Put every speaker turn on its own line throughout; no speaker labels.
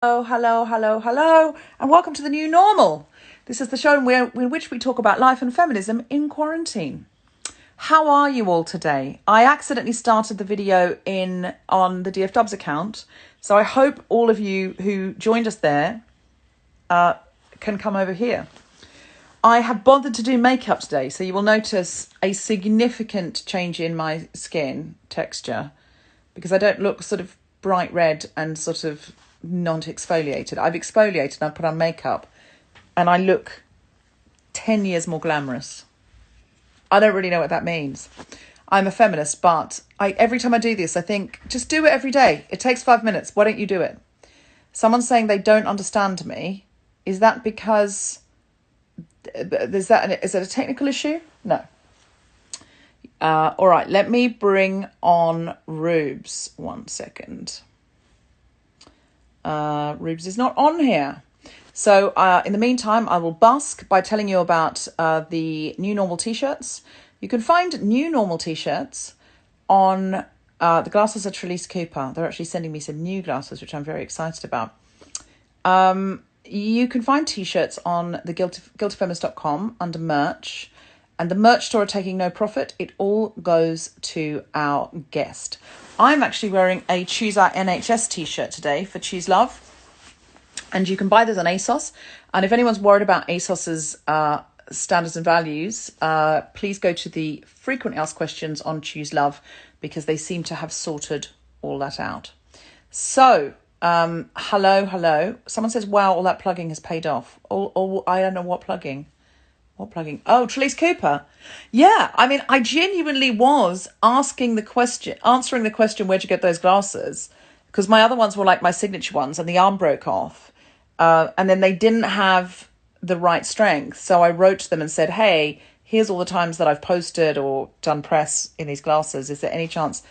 Hello, hello, hello, hello, and welcome to the new normal. This is the show in which we talk about life and feminism in quarantine. How are you all today? I accidentally started the video on the DF Dubs account, so I hope all of you who joined us there can come over here. I have bothered to do makeup today, so you will notice a significant change in my skin texture because I don't look sort of bright red and sort of not exfoliated. I've exfoliated and I've put on makeup and I look 10 years more glamorous. I don't really know what that means. I'm a feminist, but every time I do this, I think, just do it every day. It takes 5 minutes. Why don't you do it? Someone's saying they don't understand me. Is that because... is that a technical issue? No. All right, let me bring on Reubs. 1 second. Reubs is not on here. So in the meantime, I will busk by telling you about the New Normal t-shirts. You can find New Normal t-shirts on the glasses at Trelise Cooper. They're actually sending me some new glasses, which I'm very excited about. You can find t-shirts on the guiltyfeminist.com under merch. And the merch store are taking no profit. It all goes to our guest. I'm actually wearing a Choose Our NHS t-shirt today for Choose Love. And you can buy those on ASOS. And if anyone's worried about ASOS's standards and values, please go to the frequently asked questions on Choose Love because they seem to have sorted all that out. So, hello. Someone says, wow, all that plugging has paid off. I don't know what plugging. What plugging? Oh, Trelise Cooper. Yeah, I mean, I genuinely was answering the question, where'd you get those glasses? Because my other ones were like my signature ones and the arm broke off. And then they didn't have the right strength. So I wrote to them and said, hey, here's all the times that I've posted or done press in these glasses. Is there any chance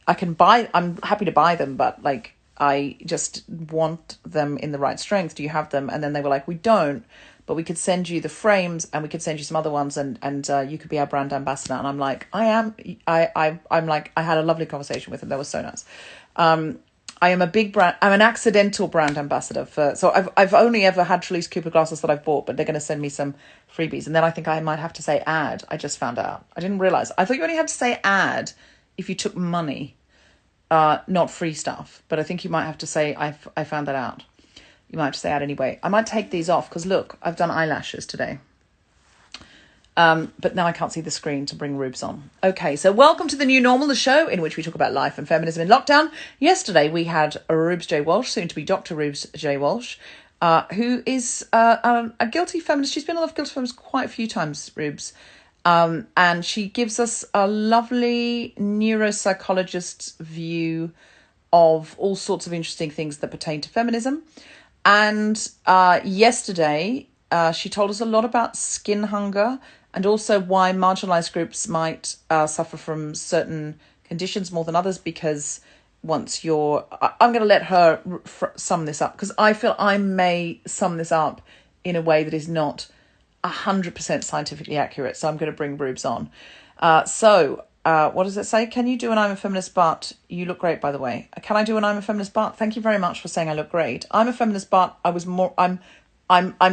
I can buy? I'm happy to buy them, but like, I just want them in the right strength. Do you have them? And then they were like, we don't. But we could send you the frames and we could send you some other ones and you could be our brand ambassador. And I'm like, I'm like, I had a lovely conversation with them. That was so nice. I am I'm an accidental brand ambassador so I've only ever had Trelise Cooper glasses that I've bought, but they're going to send me some freebies. And then I think I might have to say ad. I just found out. I didn't realize. I thought you only had to say ad if you took money, not free stuff. But I think you might have to say, I found that out. You might have to say that anyway. I might take these off because look, I've done eyelashes today. But now I can't see the screen to bring Reubs on. Okay, so welcome to the New Normal, the show in which we talk about life and feminism in lockdown. Yesterday we had Reubs J. Walsh, soon to be Dr. Reubs J. Walsh, who is a guilty feminist. She's been on Guilty Feminist quite a few times, Reubs. And she gives us a lovely neuropsychologist's view of all sorts of interesting things that pertain to feminism. And yesterday, she told us a lot about skin hunger and also why marginalized groups might suffer from certain conditions more than others. Because once I'm going to let her sum this up because I feel I may sum this up in a way that is not 100% scientifically accurate. So I'm going to bring Reubs on. What does it say? Can you do an I'm a feminist but you look great, by the way? Can I do an I'm a feminist but? Thank you very much for saying I look great. I'm a feminist but I'm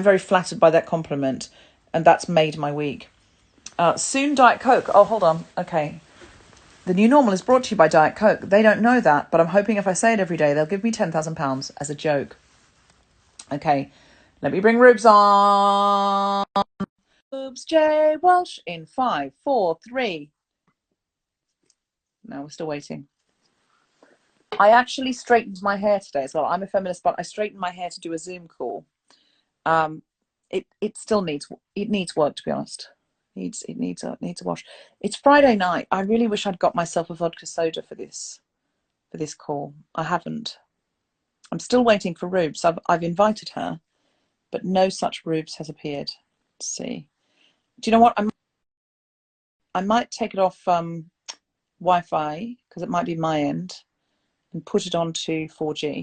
very flattered by that compliment and that's made my week. Soon Diet Coke. Oh, hold on. Okay. The New Normal is brought to you by Diet Coke. They don't know that, but I'm hoping if I say it every day, they'll give me £10,000 as a joke. Okay. Let me bring Reubs on. Reubs J. Walsh in 5, 4, 3. No, we're still waiting. I actually straightened my hair today as well. I'm a feminist, but I straightened my hair to do a Zoom call. It still needs work, to be honest. It needs a wash. It's Friday night. I really wish I'd got myself a vodka soda for this call. I haven't. I'm still waiting for Reubs. I've invited her, but no such Reubs has appeared. Let's see. Do you know what? I might take it off Wi-Fi because it might be my end and put it onto 4G.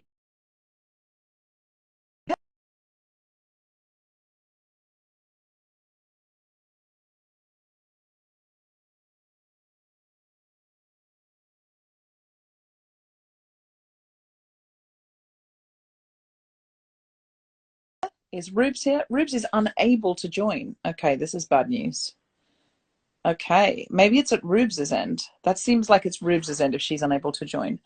Is Reubs here? Reubs is unable to join. Okay, this is bad news. Okay, maybe it's at Reubs's end. That seems like it's Reubs's end if she's unable to join.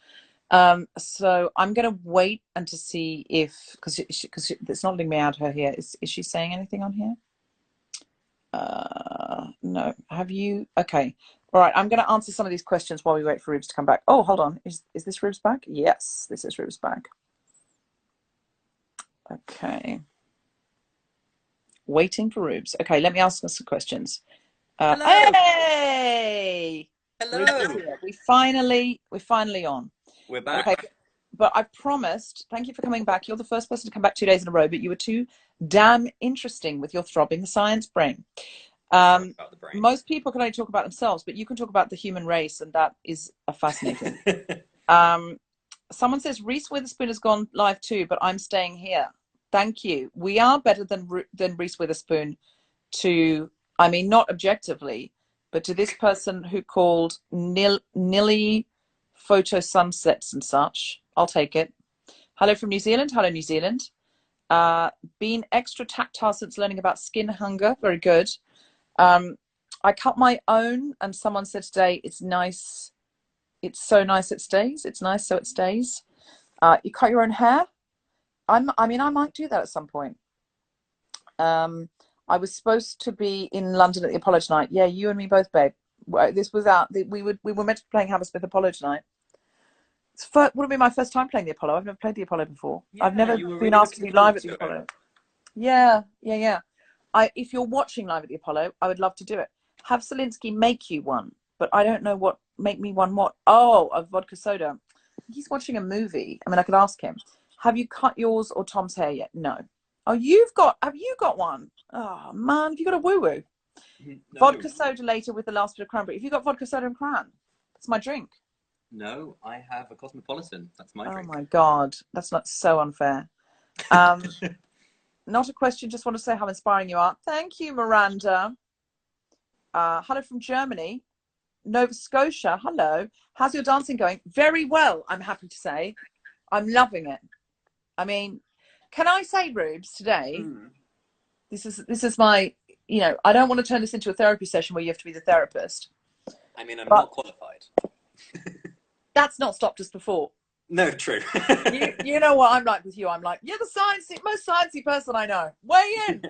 So I'm going to wait and to see if, because it's not letting me add her here. Is she saying anything on here? No. Have you? Okay. All right. I'm going to answer some of these questions while we wait for Reubs to come back. Oh, hold on. Is this Reubs back? Yes, this is Reubs back. Okay. Waiting for Reubs. Okay, let me ask us some questions.
Hello.
Hey!
Hello.
We're finally on.
We're back.
Okay, but I promised, thank you for coming back. You're the first person to come back 2 days in a row, but you were too damn interesting with your throbbing science brain.
About the brain.
Most people can only talk about themselves, but you can talk about the human race, and that is fascinating. Someone says Reese Witherspoon has gone live too, but I'm staying here. Thank you. We are better than Reese Witherspoon to, I mean, not objectively, but to this person who called Nilly Photo Sunsets and such. I'll take it. Hello from New Zealand. Hello, New Zealand. Been extra tactile since learning about skin hunger. Very good. I cut my own, and someone said today, it's nice. It's so nice it stays. It's nice so it stays. You cut your own hair? I mean, I might do that at some point. I was supposed to be in London at the Apollo tonight. Yeah, you and me both, babe. This was out. We were meant to be playing Hammersmith Apollo tonight. Would have been my first time playing the Apollo. I've never played the Apollo before.
Yeah,
I've never been asked to be live at the Apollo. Yeah. If you're watching live at the Apollo, I would love to do it. Have Zelinsky make you one, but I don't know what. Make me one what? Oh, a vodka soda. He's watching a movie. I mean, I could ask him. Have you cut yours or Tom's hair yet? No. Oh, have you got one? Oh man, have you got a woo-woo? No. Vodka soda later with the last bit of cranberry. Have you got vodka soda and cran? That's my drink.
No, I have a Cosmopolitan. That's my drink.
Oh my God, that's not so unfair. Not a question, just want to say how inspiring you are. Thank you, Miranda. Hello from Germany. Nova Scotia, hello. How's your dancing going? Very well, I'm happy to say. I'm loving it. I mean, can I say, Reubs, today, this is my, you know, I don't want to turn this into a therapy session where you have to be the therapist.
I mean, I'm not qualified.
That's not stopped us before.
No, true.
you know what I'm like with you. I'm like, you're the most sciencey person I know. Weigh in.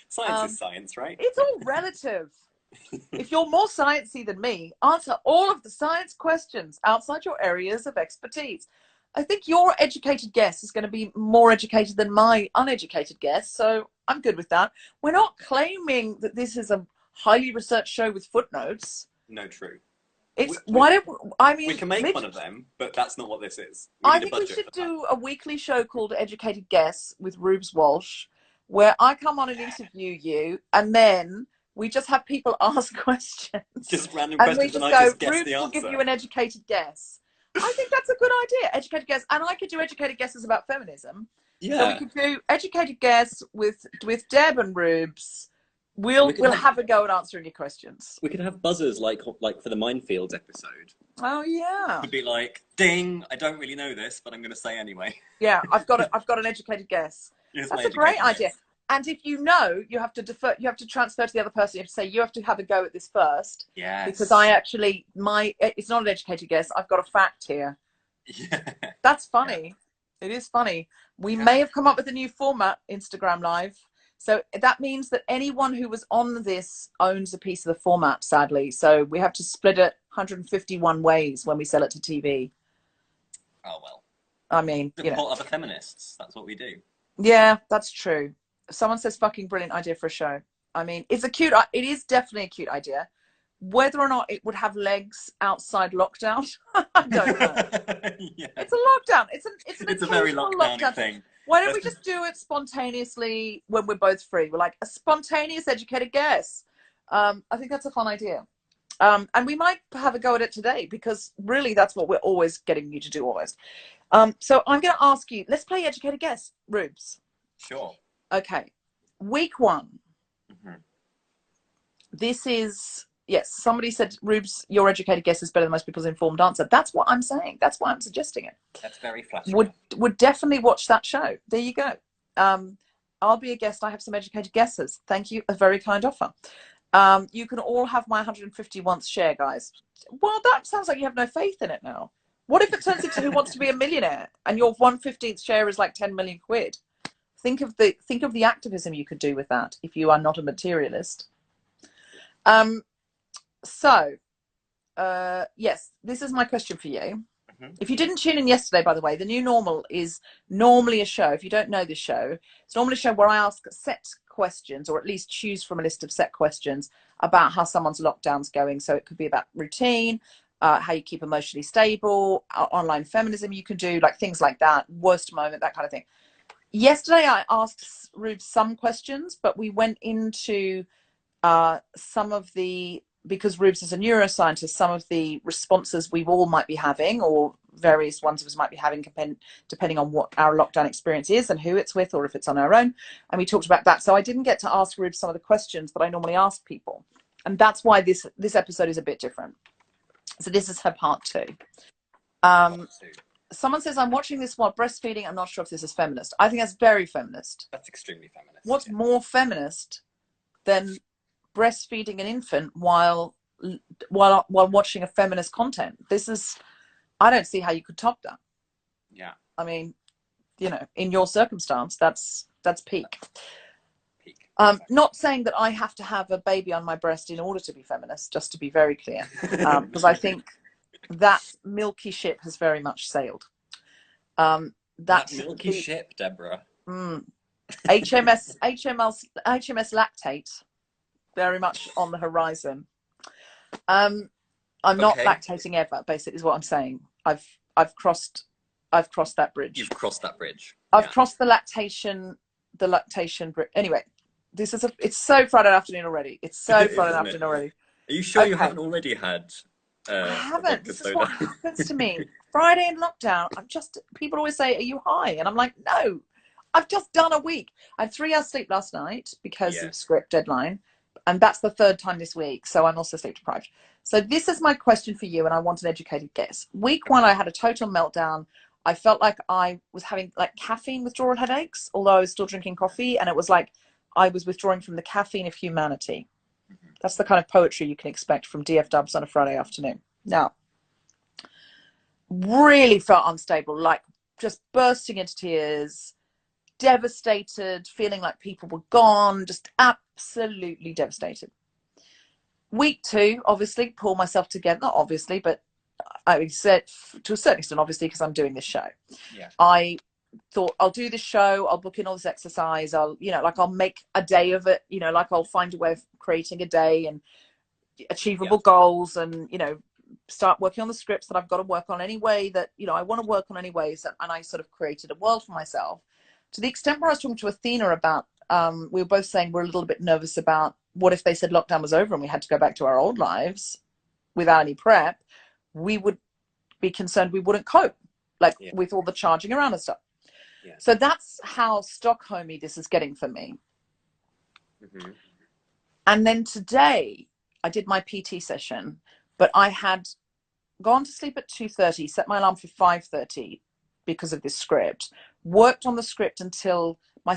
Science is science, right?
It's all relative. If you're more sciencey than me, answer all of the science questions outside your areas of expertise. I think your educated guess is going to be more educated than my uneducated guess, so I'm good with that. We're not claiming that this is a highly researched show with footnotes.
No, true.
It's
we can make one of them, but that's not what this is.
I think we should do a weekly show called Educated Guess with Reubs Walsh, where I come on and interview you, and then we just have people ask questions.
Just random questions, and I just guess the answer.
We'll give you an educated guess. I think that's a good idea. Educated guess, and I could do educated guesses about feminism.
Yeah.
So we could do educated guess with Deb and Reubs. We'll have a go at answering your questions.
We could have buzzers like for the minefields episode.
Oh yeah.
It'd be like, ding! I don't really know this, but I'm going to say anyway.
Yeah, I've got an educated guess. That's a great idea. And if you know, you have to defer. You have to transfer to the other person. You have to say, you have to have a go at this first.
Yes.
Because it's not an educated guess. I've got a fact here.
Yeah.
That's funny. Yeah. It is funny. We may have come up with a new format, Instagram Live. So that means that anyone who was on this owns a piece of the format, sadly. So we have to split it 151 ways when we sell it to TV.
Oh, well.
I mean,
support other feminists. That's what we do.
Yeah, that's true. Someone says fucking brilliant idea for a show. I mean, it is definitely a cute idea. Whether or not it would have legs outside lockdown, I don't know.
Yeah.
It's a lockdown. It's
a very lockdown thing.
Why don't we just do it spontaneously when we're both free? We're like a spontaneous educated guess. I think that's a fun idea. And we might have a go at it today because really that's what we're always getting you to do almost. So I'm going to ask you, let's play educated guess, Reubs.
Sure.
Okay. Week 1.
Mm-hmm.
This is, yes, somebody said, Reubs, your educated guess is better than most people's informed answer. That's what I'm saying. That's why I'm suggesting it.
That's very flattering.
Would definitely watch that show. There you go. I'll be a guest. I have some educated guesses. Thank you. A very kind offer. You can all have my 150 once share, guys. Well, that sounds like you have no faith in it now. What if it turns into Who Wants to Be a Millionaire and your 1/15th share is like 10 million quid? Think of the activism you could do with that if you are not a materialist. Yes, this is my question for you. If you didn't tune in yesterday, by the way, the new normal is normally a show. If you don't know this show, it's normally a show where I ask set questions, or at least choose from a list of set questions about how someone's lockdown's going. So it could be about routine, how you keep emotionally stable, online feminism you can do, like things like that, worst moment, that kind of thing. Yesterday, I asked Reubs some questions, but we went into some of the, because Reubs is a neuroscientist, some of the responses we all might be having, or various ones of us might be having, depending on what our lockdown experience is and who it's with, or if it's on our own. And we talked about that. So I didn't get to ask Reubs some of the questions that I normally ask people. And that's why this episode is a bit different. So this is her part two. Someone says, I'm watching this while breastfeeding. I'm not sure if this is feminist. I think that's very feminist.
That's extremely feminist.
What's more feminist than breastfeeding an infant while watching a feminist content? I don't see how you could top that.
Yeah.
I mean, in your circumstance, that's peak. Not saying that I have to have a baby on my breast in order to be feminist, just to be very clear, because I think that milky ship has very much sailed.
That milky ship, Deborah.
HMS Lactate, very much on the horizon. I'm not lactating ever, basically, is what I'm saying. I've crossed that bridge.
You've crossed that bridge.
I've crossed the lactation bridge. Anyway, it's so Friday afternoon already. It's so Friday afternoon already.
Are you sure you haven't already had?
I haven't. This is what happens to me. Friday in lockdown, people always say, are you high? And I'm like, no, I've just done a week. I had 3 hours sleep last night because of script deadline. And that's the 3rd time this week. So I'm also sleep deprived. So this is my question for you. And I want an educated guess. Week 1, I had a total meltdown. I felt like I was having like caffeine withdrawal headaches, although I was still drinking coffee. And it was like I was withdrawing from the caffeine of humanity. That's the kind of poetry you can expect from DF Dubs on a Friday afternoon. Now, really felt unstable, like just bursting into tears, devastated, feeling like people were gone, just absolutely devastated. Week 2, obviously, pull myself together. Not obviously, but I said to a certain extent, obviously, because I'm doing this show.
Yeah.
I thought I'll do this show, I'll book in all this exercise, I'll make a day of it, like I'll find a way of creating a day and achievable goals, and start working on the scripts that I've got to work on anyway, that I want to work on anyways. And I sort of created a world for myself, to the extent where I was talking to Athena about we were both saying we're a little bit nervous about what if they said lockdown was over and we had to go back to our old lives without any prep. We would be concerned we wouldn't cope, with all the charging around and stuff. Yeah. So that's how Stockholmy this is getting for me. And then today I did my PT session, but I had gone to sleep at 2:30, set my alarm for 5:30 because of this script, worked on the script until my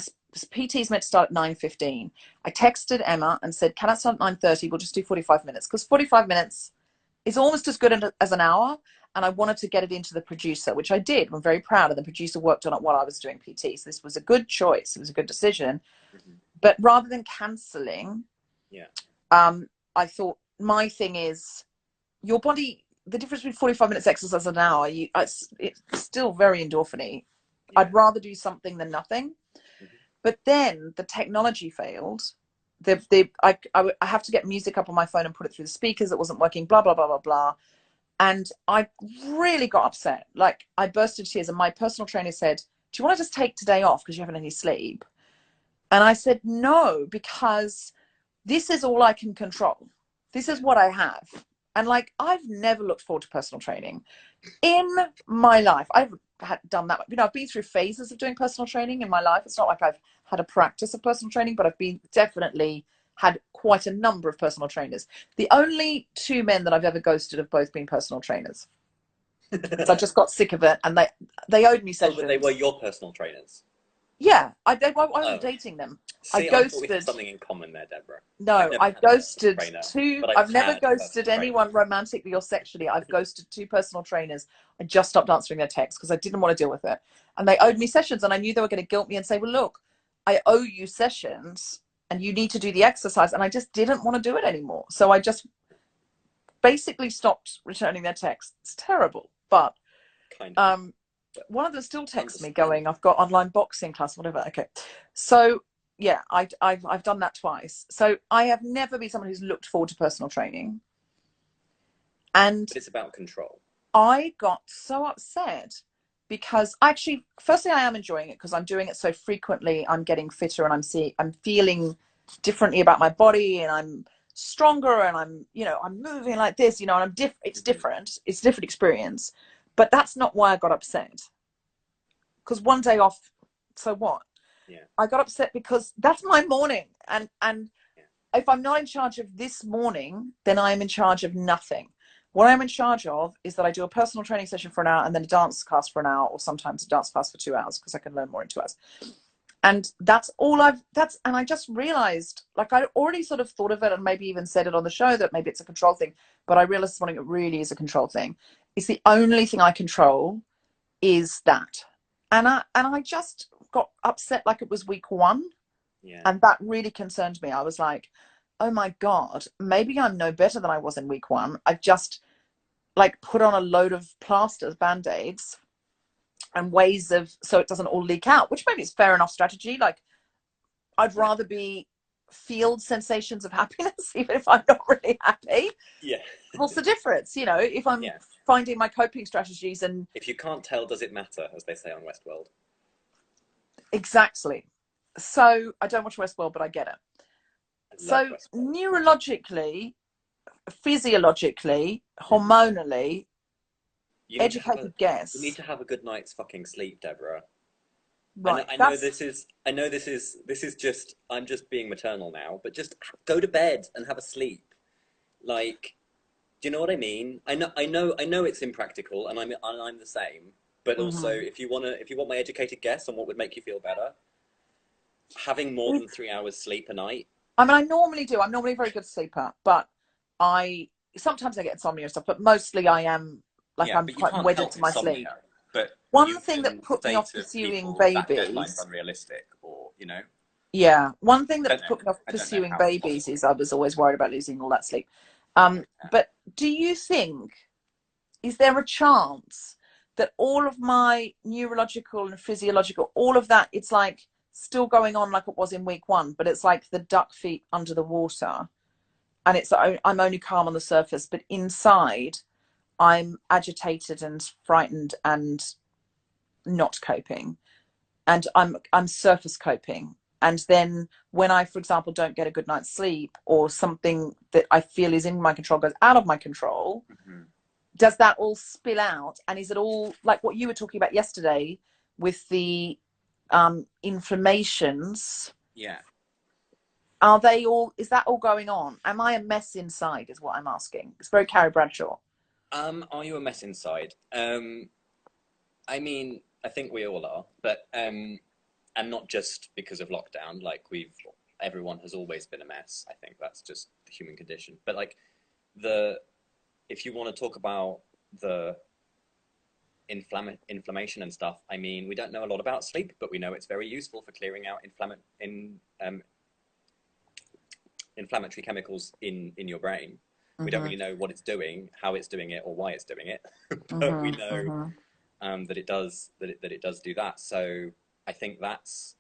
PT is meant to start at 9:15. I texted Emma and said, can I start at 9:30? We'll just do 45 minutes, because 45 minutes is almost as good as an hour. And I wanted to get it into the producer, which I did. I'm very proud. And the producer worked on it while I was doing PT. So this was a good choice. It was a good decision. But rather than cancelling, I thought my thing is your body, the difference between 45 minutes exercise and an hour, it's still very endorphin-y. I'd rather do something than nothing. But then the technology failed. I have to get music up on my phone and put it through the speakers. It wasn't working, blah, blah, blah, blah, blah. And I really got upset. Like, I burst into tears, and my personal trainer said, do you want to just take today off because you haven't had any sleep? And I said, no, because this is all I can control. This is what I have. And I've never looked forward to personal training in my life. I've done that. I've been through phases of doing personal training in my life. It's not like I've had a practice of personal training, but I've definitely had quite a number of personal trainers. The only 2 men that I've ever ghosted have both been personal trainers. So I just got sick of it, and they owed me sessions.
But they were your personal trainers.
Yeah, I wasn't dating them. I
See, I thought we had
ghosted.
something in common there, Deborah.
No,
I've
I
never had a personal
ghosted
trainer,
two.
but I've
I've never
had a
ghosted
personal trainer.
anyone romantically or sexually. I've ghosted two personal trainers. I just stopped answering their texts because I didn't want to deal with it. And they owed me sessions, and I knew they were going to guilt me and say, "Well, look, I owe you sessions, and you need to do the exercise." And I just didn't want to do it anymore. So I just basically stopped returning their texts. It's terrible, but
Kind of.
one of them still texts me going, "I've got online boxing class, whatever." Okay, so yeah, I've done that twice. So I have never been someone who's looked forward to personal training, and
But it's about control.
I got so upset because actually, firstly, I am enjoying it because I'm doing it so frequently. I'm getting fitter, and I'm feeling differently about my body, and I'm stronger, and I'm moving like this, and it's different. It's a different experience, but that's not why I got upset. Because one day off, so what?
Yeah.
I got upset because that's my morning, and if I'm not in charge of this morning, then I am in charge of nothing. What I'm in charge of is that I do a personal training session for an hour and then a dance class for an hour, or sometimes a dance class for 2 hours because I can learn more in 2 hours. And that's all and I just realized, like, I already sort of thought of it and maybe even said it on the show that maybe it's a control thing, but I realized this morning it really is a control thing. It's the only thing I control is that. And I just got upset like it was week one.
Yeah.
And that really concerned me. I was like, oh my God, maybe I'm no better than I was in week one. I've just like put on a load of plasters, band-aids, and ways of so it doesn't all leak out, which maybe is fair enough strategy. Like, I'd rather feel sensations of happiness, even if I'm not really happy.
Yeah.
What's the difference? If I'm finding my coping strategies, and
if you can't tell, does it matter, as they say on Westworld?
Exactly. So I don't watch Westworld, but I get it. So neurologically, physiologically, hormonally, educated guess.
You need to have a good night's fucking sleep, Deborah.
Right.
I know this is just, I'm just being maternal now, but just go to bed and have a sleep. Like, do you know what I mean? I know it's impractical, and I'm the same. But also, if you want my educated guess on what would make you feel better, having more than 3 hours sleep a night.
I mean, I normally do. I'm normally a very good sleeper, but sometimes I get insomnia and stuff. But mostly, I am I'm quite wedded to my sleep.
But
one thing that put me off pursuing babies,
that unrealistic, or
Yeah, one thing that put me off pursuing babies is I was always worried about losing all that sleep. But do you think, is there a chance that all of my neurological and physiological, all of that, it's like still going on like it was in week one, but it's like the duck feet under the water, and I'm only calm on the surface, but inside I'm agitated and frightened and not coping, and I'm surface coping. And then when I, for example, don't get a good night's sleep, or something that I feel is in my control goes out of my control, does that all spill out? And is it all like what you were talking about yesterday with the inflammations?
Yeah.
Is that all going on? Am I a mess inside is what I'm asking. It's very Carrie Bradshaw.
Are you a mess inside? I mean, I think we all are, but and not just because of lockdown. Like, everyone has always been a mess. I think that's just the human condition. But like, if you want to talk about the inflammation and stuff, I mean, we don't know a lot about sleep, but we know it's very useful for clearing out inflammatory chemicals in your brain. We don't really know what it's doing, how it's doing it, or why it's doing it, but we know that it does do that. So I think that's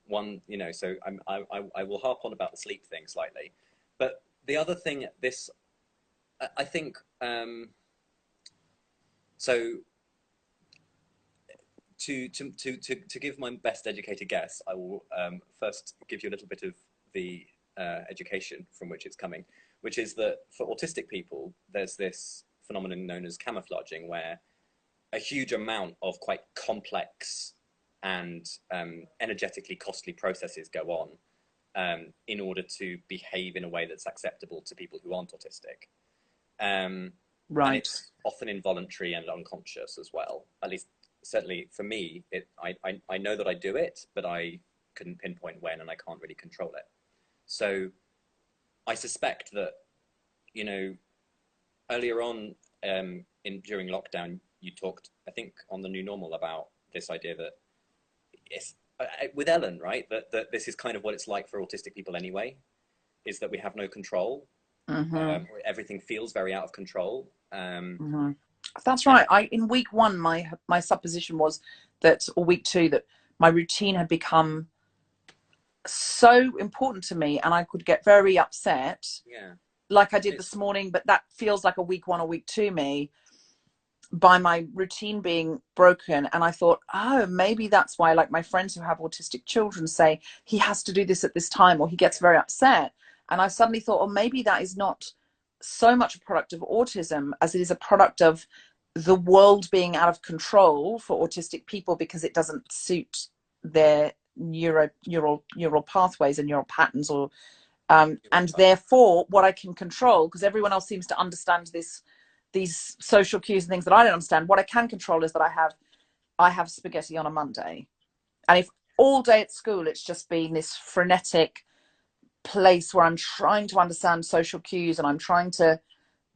one. So I will harp on about the sleep thing slightly, but the other thing, I think. So to give my best educated guess, I will first give you a little bit of the education from which it's coming, which is that for autistic people, there's this phenomenon known as camouflaging, where a huge amount of quite complex and energetically costly processes go on in order to behave in a way that's acceptable to people who aren't autistic.
Right.
And it's often involuntary and unconscious as well, at least certainly for me, I know that I do it, but I couldn't pinpoint when, and I can't really control it. So I suspect that, you know, earlier on during lockdown, you talked, I think, on the new normal about this idea that it's with Ellen, right? That this is kind of what it's like for autistic people anyway, is that we have no control. Everything feels very out of control.
That's right. In week one, my supposition was that, or week two, that my routine had become so important to me, and I could get very upset, like I did this morning. But that feels like a week one or week two me, by my routine being broken. And I thought, oh, maybe that's why, like, my friends who have autistic children say he has to do this at this time, or he gets very upset. And I suddenly thought, oh, maybe that is not so much a product of autism as it is a product of the world being out of control for autistic people, because it doesn't suit their neural pathways and neural patterns, or and therefore what I can control, because everyone else seems to understand these social cues and things that I don't understand. What I can control is that I have spaghetti on a Monday, and if all day at school it's just been this frenetic place where I'm trying to understand social cues and I'm trying to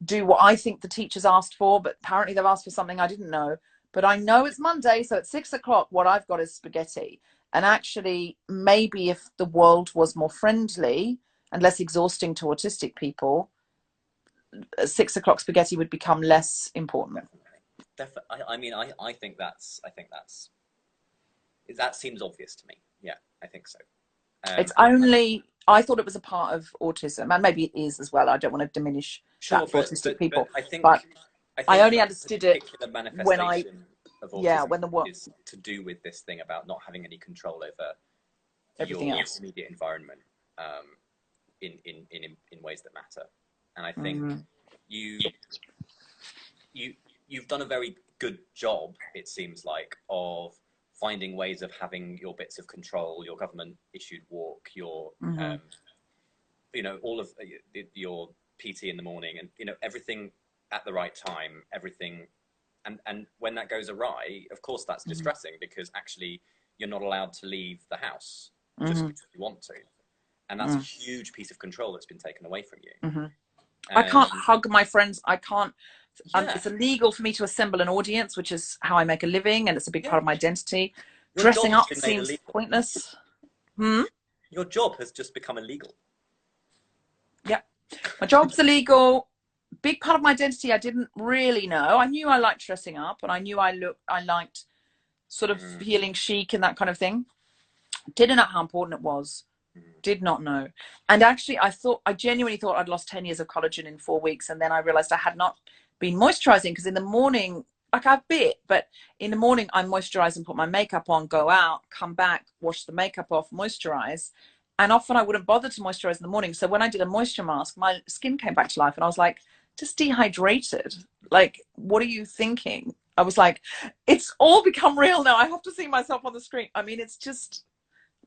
do what I think the teachers asked for, but apparently they've asked for something I didn't know. But I know it's Monday, so at 6 o'clock, what I've got is spaghetti. And actually, maybe if the world was more friendly and less exhausting to autistic people, 6 o'clock spaghetti would become less important.
Definitely. I mean, I think that seems obvious to me. Yeah, I think so.
It's only, I thought it was a part of autism, and maybe it is as well. I don't want to diminish that for autistic people, but I only understood it when
is to do with this thing about not having any control over
everything
your
else,
immediate environment, in ways that matter. And I think you've done a very good job, it seems like, of finding ways of having your bits of control, your government issued walk, your you know, all of your PT in the morning, and, you know, everything at the right time, everything. And when that goes awry, of course that's distressing, because actually you're not allowed to leave the house just because you want to. And that's a huge piece of control that's been taken away from you.
I can't hug my friends. I can't. It's illegal for me to assemble an audience, which is how I make a living, and it's a big part of my identity. Dressing up seems pointless.
Your job has just become illegal.
Yeah, my job's illegal. Big part of my identity I didn't really know. I knew I liked dressing up, and I knew I liked sort of feeling chic and that kind of thing. Didn't know how important it was. Did not know. And actually, I genuinely thought I'd lost 10 years of collagen in 4 weeks. And then I realized I had not been moisturizing, because in the morning, like, I've bit, but in the morning I moisturize and put my makeup on, go out, come back, wash the makeup off, moisturize. And often I wouldn't bother to moisturize in the morning. So when I did a moisture mask, my skin came back to life, and I was like, just dehydrated. Like, what are you thinking? I was like, it's all become real now. I have to see myself on the screen. I mean, it's just,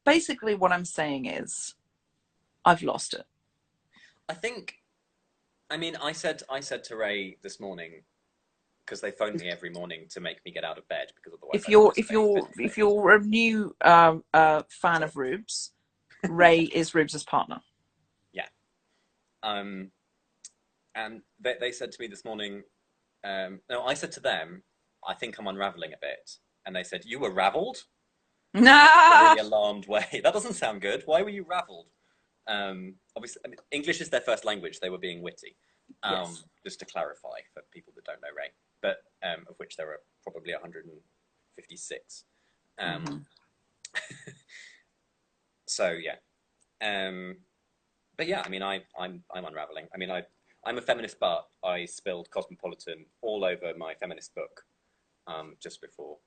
basically what I'm saying is I've lost it.
I think, I mean, I said to Ray this morning, because they phone me every morning to make me get out of bed, because otherwise
if you're a new fan of Reubs, Ray is Reubs' partner.
Yeah. And they said to me this morning, no, I said to them, I think I'm unraveling a bit. And they said, you were raveled?
Nah.
In a really alarmed way. That doesn't sound good. Why were you raveled? Obviously, I mean, English is their first language. They were being witty. Yes. Just to clarify for people that don't know Ray, but of which there are probably 156. So yeah, but yeah, I mean, I'm unraveling. I mean, I'm a feminist, but I spilled Cosmopolitan all over my feminist book just before.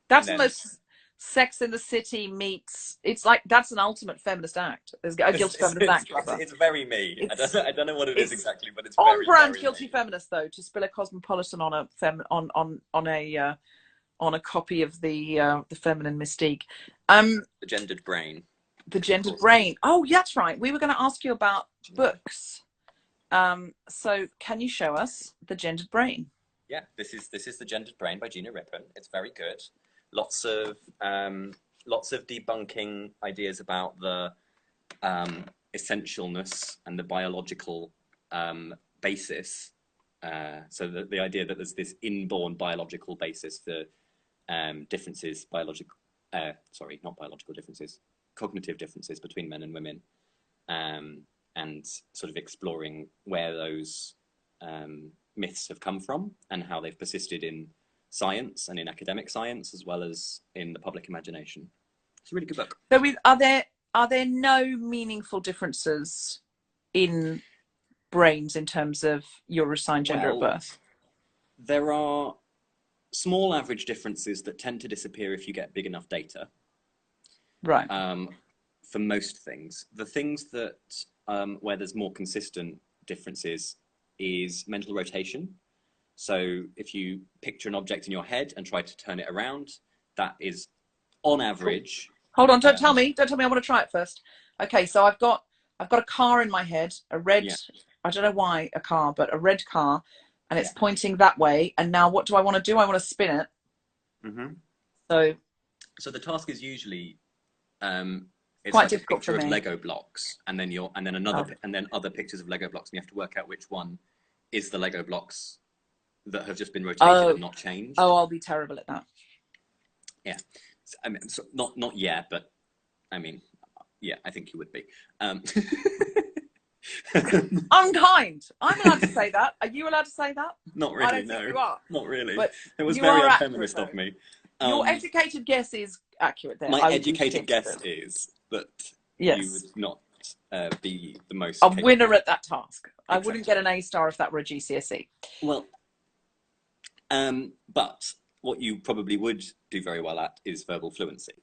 That's the most Sex in the City meets. It's like, that's an ultimate feminist act. There's a guilty feminist act.
It's very me. I don't know what it is exactly, but it's
on
very,
brand
very
guilty
me.
Feminist, though, to spill a Cosmopolitan on a copy of the Feminine Mystique.
The Gendered Brain.
The Gendered Brain. Oh, yeah, that's right. We were going to ask you about books. So can you show us The Gendered Brain?
Yeah, this is The Gendered Brain by Gina Rippon. It's very good. Lots of debunking ideas about the essentialness and the biological basis. So the idea that there's this inborn biological basis for differences, not biological differences, cognitive differences between men and women, and sort of exploring where those myths have come from and how they've persisted in science and in academic science as well as in the public imagination. It's a really good book.
So are there no meaningful differences in brains in terms of your assigned gender at birth?
There are small average differences that tend to disappear if you get big enough data.
Right.
For most things. The things that where there's more consistent differences is mental rotation. So if you picture an object in your head and try to turn it around, that is on average.
Hold on, don't tell me. I want to try it first. Okay, so I've got a car in my head, a red, I don't know why a car, but a red car, and it's pointing that way. And now what do I want to do? I want to spin it. Mm-hmm. So
the task is usually it's
quite
like
difficult
a picture
for me.
of Lego blocks, and then other pictures of Lego blocks, and you have to work out which one is the Lego blocks that have just been rotated and not changed.
Oh, I'll be terrible at that.
Yeah, I mean, so not yet, but I mean, yeah, I think you would be.
Unkind. I'm allowed to say that. Are you allowed to say that?
Not really.
I don't think you are.
Not really.
But
it was very unfeminist of me.
Your educated guess is accurate there.
My educated guess is that you would not be the most
a winner at that task.
Exactly.
I wouldn't get an A star if that were a GCSE.
Well, but what you probably would do very well at is verbal fluency,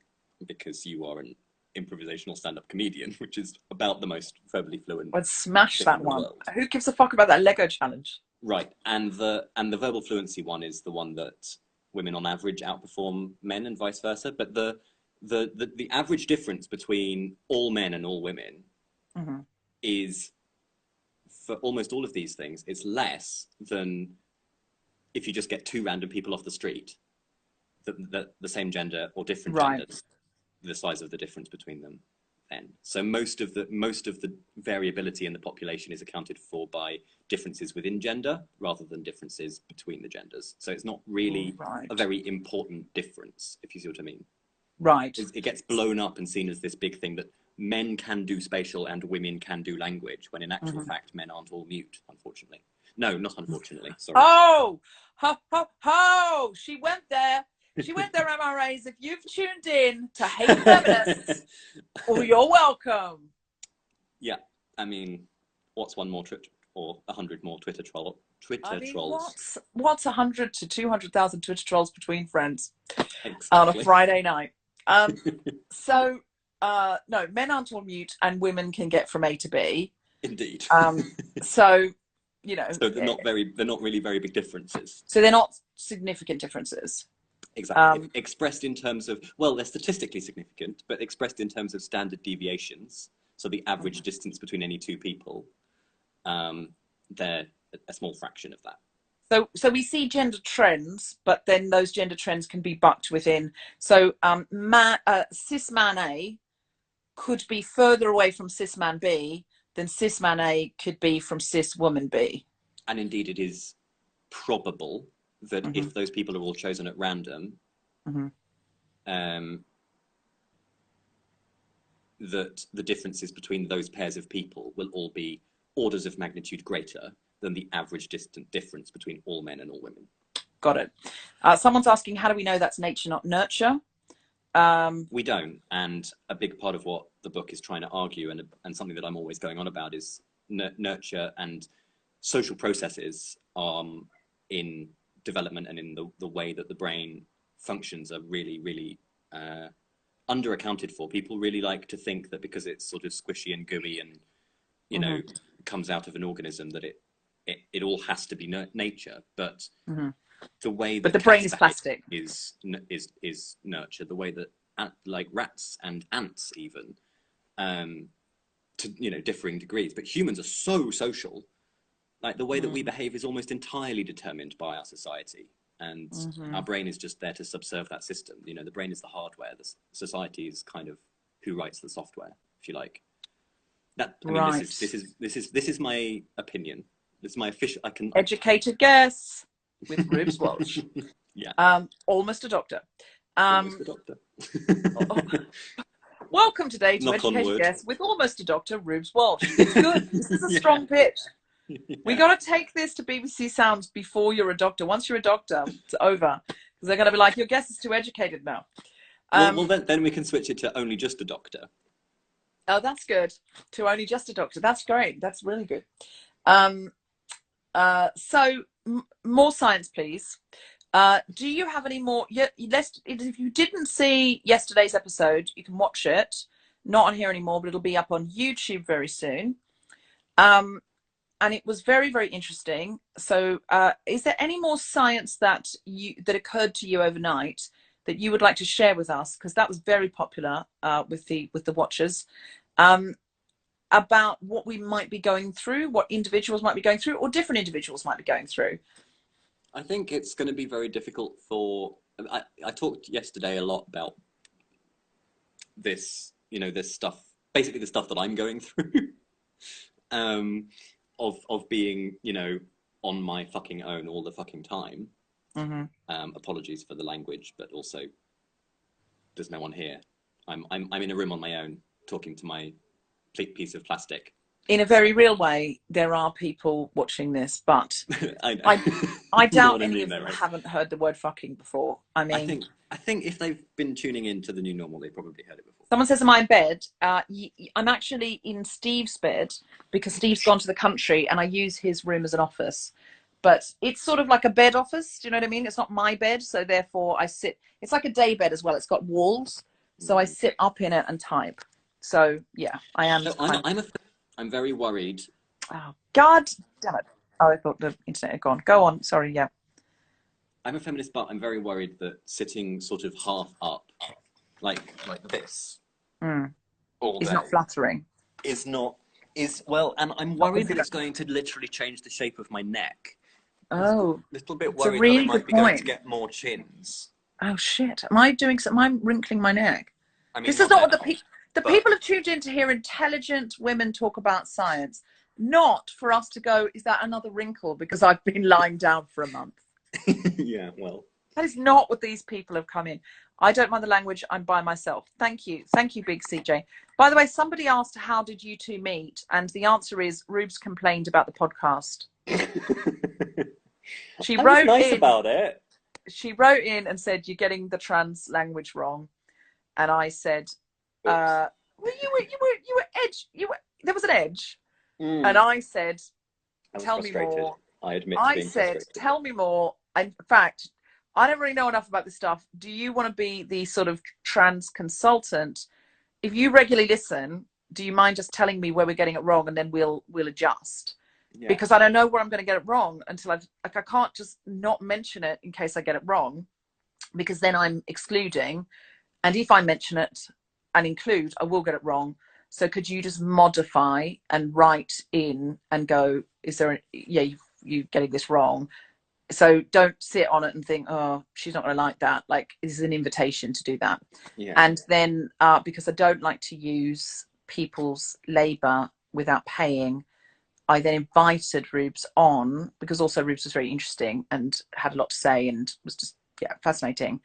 because you are an improvisational stand-up comedian, which is about the most verbally fluent.
I'd smash that one. Who gives a fuck about that Lego challenge?
Right, and the verbal fluency one is the one that women on average outperform men and vice versa. But the average difference between all men and all women is, for almost all of these things, it's less than if you just get two random people off the street, the same gender or different genders, the size of the difference between them. Then, so most of the variability in the population is accounted for by differences within gender rather than differences between the genders. So it's not really a very important difference, if you see what I mean.
Right.
It gets blown up and seen as this big thing that men can do spatial and women can do language, when in actual fact men aren't all mute, unfortunately. No, not unfortunately. Sorry.
Oh, ho, ho, ho! She went there. She went there, MRAs. If you've tuned in to Hate Feminists, well, you're welcome.
Yeah, I mean, what's one more or 100 more Twitter trolls?
What's 100 to 200,000 Twitter trolls between friends
on
a Friday night? So, no, men aren't all mute, and women can get from A to B.
Indeed.
So, you know.
So they're not really very big differences.
So they're not significant differences.
Exactly. Expressed in terms of, well, they're statistically significant, but expressed in terms of standard deviations, so the average distance between any two people, they're a small fraction of that.
So we see gender trends, but then those gender trends can be bucked within. So cis man A could be further away from cis man B than cis man A could be from cis woman B.
And indeed, it is probable that if those people are all chosen at random, that the differences between those pairs of people will all be orders of magnitude greater than the average difference between all men and all women.
Got it. Someone's asking, how do we know that's nature, not nurture?
We don't. And a big part of what the book is trying to argue, and something that I'm always going on about, is nurture and social processes in development and in the way that the brain functions are really, really under accounted for. People really like to think that because it's sort of squishy and gooey and, you know, comes out of an organism, that it all has to be nature. But the way that
the brain is plastic
is nurture. The way that like rats and ants even, to differing degrees. But humans are so social Like the way that we behave is almost entirely determined by our society, and our brain is just there to subserve that system. You know, the brain is the hardware. The society is kind of who writes the software, if you like. That I mean,
Right.
this is my opinion. This is my official.
Educated guess with Reubs Walsh.
Yeah.
Almost a doctor.
Almost a doctor.
Welcome today to
Knock on
Educated
wood.
Guess with almost a doctor, Reubs Walsh. It's good. This is a strong pitch. Yeah. We got to take this to BBC Sounds before you're a doctor. Once you're a doctor, it's over. Because they're going to be like, your guess is too educated now.
Well, then we can switch it to only just a doctor.
Oh, that's good. To only just a doctor. That's great. That's really good. So more science, please. Do you have any more? Yeah, if you didn't see yesterday's episode, you can watch it. Not on here anymore, but it'll be up on YouTube very soon. And it was very, very interesting. So is there any more science that occurred to you overnight that you would like to share with us? Because that was very popular with the watchers, about what we might be going through, what individuals might be going through, or different individuals might be going through.
I think it's going to be very difficult for... I talked yesterday a lot about this, you know, this stuff, basically the stuff that I'm going through. Of being, you know, on my fucking own all the fucking time. Apologies for the language, but also there's no one here. I'm in a room on my own talking to my piece of plastic. In a very real way, there are people watching this, but I doubt any of them haven't heard the word fucking before. I mean, I think if they've been tuning into the new normal, they probably heard it before. Someone says, am I in bed? I'm actually in Steve's bed because Steve's gone to the country and I use his room as an office. But it's sort of like a bed office. Do you know what I mean? It's not my bed. So therefore I sit, it's like a day bed as well. It's got walls. So I sit up in it and type. So yeah, I am. So I'm very worried. Oh, God damn it. Oh, I thought the internet had gone. Go on. Sorry. Yeah. I'm a feminist, but I'm very worried that sitting sort of half up, like this, all day, is not flattering. Well, and I'm worried that it's going to literally change the shape of my neck. Oh, a little bit worried that I might be going to get more chins. Oh shit! Am I doing something? Am I wrinkling my neck? I mean, this is not what the people have tuned in to hear intelligent women talk about science, not for us to go, is that another wrinkle because I've been lying down for a month? Yeah, well. That is not what these people have come in. I don't mind the language. I'm by myself. Thank you. Thank you, Big CJ. By the way, somebody asked, how did you two meet? And the answer is, Reubs complained about the podcast. She wrote nice in about it. She wrote in and said, you're getting the trans language wrong. And I said, well, you were edge. There was an edge. And I said, tell me more. I admit to being frustrated. Tell me more. In fact, I don't really know enough about this stuff. Do you want to be the sort of trans consultant? If you regularly listen, do you mind just telling me where we're getting it wrong, and then we'll adjust? Yeah. Because I don't know where I'm going to get it wrong until I can't just not mention it in case I get it wrong, because then I'm excluding. And if I mention it and include, I will get it wrong. So could you just modify and write in and go, is there, you getting this wrong? So don't sit on it and think, oh, she's not going to like that. Like, this is an invitation to do that. Yeah. And then because I don't like to use people's labour without paying, I then invited Reubs on, because also Reubs was very interesting and had a lot to say and was just, fascinating.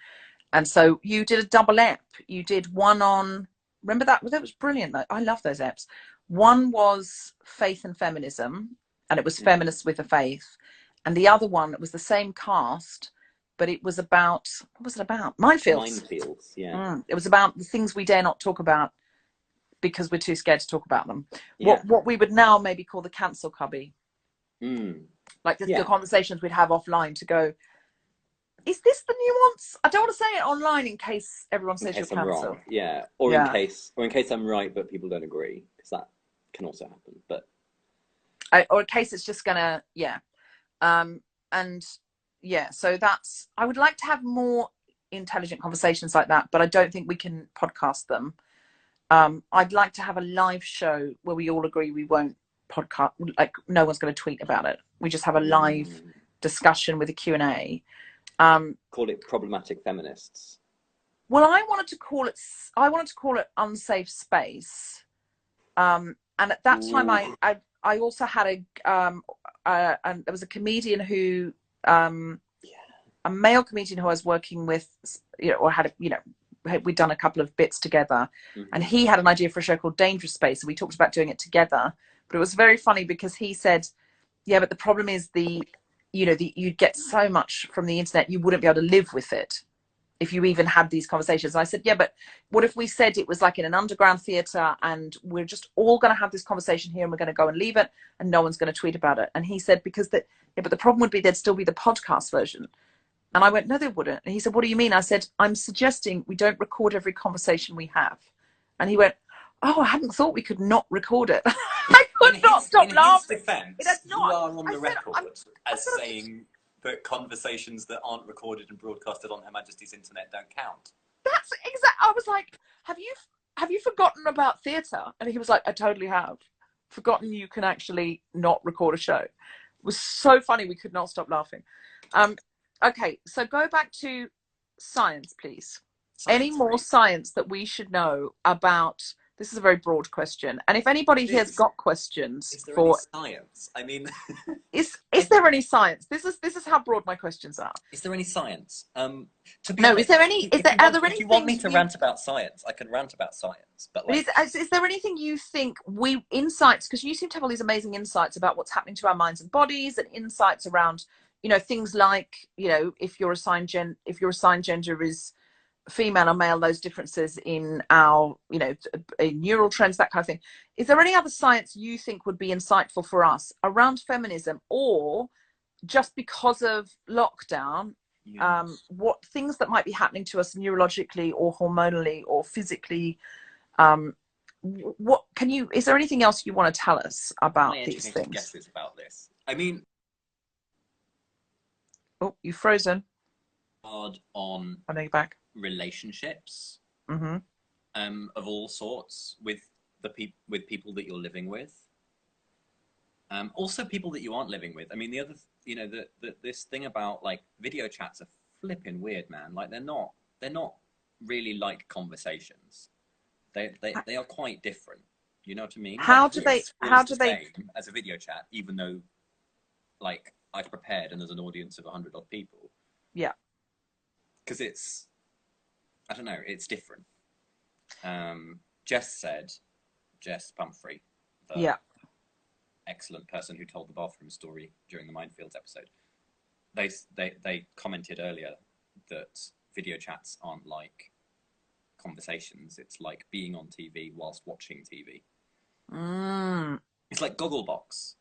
And so you did a double ep. You did one on, remember that? That was brilliant. I love those eps. One was faith and feminism, and it was feminists with a faith. And the other one, it was the same cast, but it was about, what was it about? Minefields. Minefields, yeah. It was about the things we dare not talk about because we're too scared to talk about them. Yeah. What we would now maybe call the cancel cubby. Like the conversations we'd have offline to go, is this the nuance? I don't want to say it online in case everyone says you're cancelled. Yeah, or in case I'm right but people don't agree, because that can also happen. But or in case it's just gonna so that's, I would like to have more intelligent conversations like that, but I don't think we can podcast them. I'd like to have a live show where we all agree we won't
podcast, like no one's going to tweet about it. We just have a live discussion with a Q&A.
Call it problematic feminists.
Well, I wanted to call it unsafe space. And at that time, I also had and there was a comedian who, a male comedian who I was working with, or had, we'd done a couple of bits together, and he had an idea for a show called Dangerous Space, and we talked about doing it together. But it was very funny because he said, yeah, but the problem is you'd get so much from the internet, you wouldn't be able to live with it if you even had these conversations. And I said, yeah, but what if we said it was like in an underground theatre and we're just all going to have this conversation here and we're going to go and leave it and no one's going to tweet about it? And he said, but the problem would be there'd still be the podcast version. And I went, no, they wouldn't. And he said, what do you mean? I said, I'm suggesting we don't record every conversation we have. And he went, oh, I hadn't thought we could not record it. I could not stop laughing.
In his defense, you are on the record as saying that conversations that aren't recorded and broadcasted on Her Majesty's internet don't count.
That's exact. I was like, have you forgotten about theatre? And he was like, I totally have. Forgotten you can actually not record a show. It was so funny. We could not stop laughing. Okay, so go back to science, please. Any more science that we should know about? This is a very broad question, and if anybody here has got questions,
is there any science? I mean,
is there any science? This is how broad my questions are.
Is there any science?
Are there any?
If you want me to rant about science, I can rant about science. But like,
is there anything you think insights? Because you seem to have all these amazing insights about what's happening to our minds and bodies, and insights around things like if your assigned gender is female or male, those differences in our neural trends, that kind of thing. Is there any other science you think would be insightful for us around feminism, or just because of lockdown, what things that might be happening to us neurologically or hormonally or physically? Is there anything else you want to tell us about these things?
Guesses about this. I mean,
oh, you've frozen.
Hard on.
I know you're back.
Relationships of all sorts with people that you're living with, also people that you aren't living with. I mean, the other this thing about like video chats are flipping weird, man. Like they're not really like conversations. They are quite different, you know what I mean?
How
like,
do they
as a video chat, even though like I've prepared and there's an audience of 100 odd people, because it's, I don't know, it's different. Jess Pumphrey, the excellent person who told the bathroom story during the Minefields episode, they commented earlier that video chats aren't like conversations. It's like being on TV whilst watching TV. It's like Gogglebox.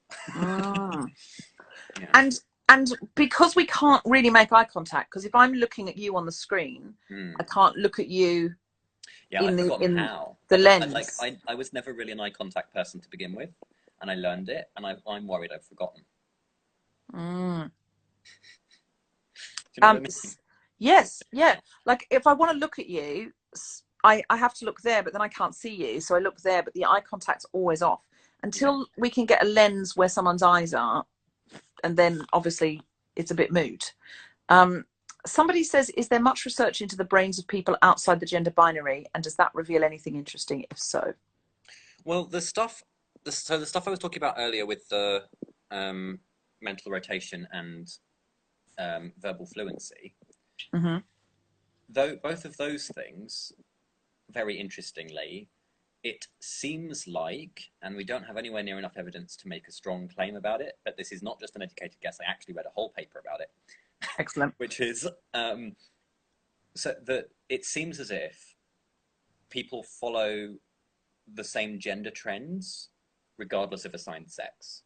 And because we can't really make eye contact, because if I'm looking at you on the screen, I can't look at you in the lens.
I was never really an eye contact person to begin with, and I learned it, and I'm worried I've forgotten. Do you know what I mean?
Yes, yeah. Like if I want to look at you, I have to look there, but then I can't see you, so I look there, but the eye contact's always off until we can get a lens where someone's eyes are. And then obviously it's a bit moot. Somebody says, is there much research into the brains of people outside the gender binary, and does that reveal anything interesting? If so,
well, the stuff I was talking about earlier with the mental rotation and verbal fluency, though both of those things, very interestingly, it seems like, and we don't have anywhere near enough evidence to make a strong claim about it, but this is not just an educated guess. I actually read a whole paper about it.
Excellent.
Which is, so that it seems as if people follow the same gender trends, regardless of assigned sex,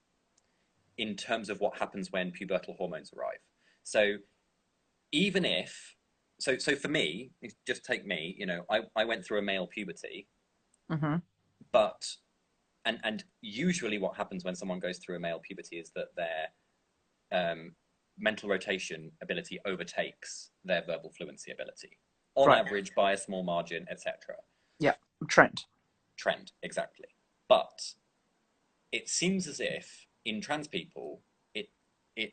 in terms of what happens when pubertal hormones arrive. So even if, so for me, just take me, I went through a male puberty. But and usually what happens when someone goes through a male puberty is that their mental rotation ability overtakes their verbal fluency ability on average by a small margin, etc.
Trend,
exactly. But it seems as if in trans people, it it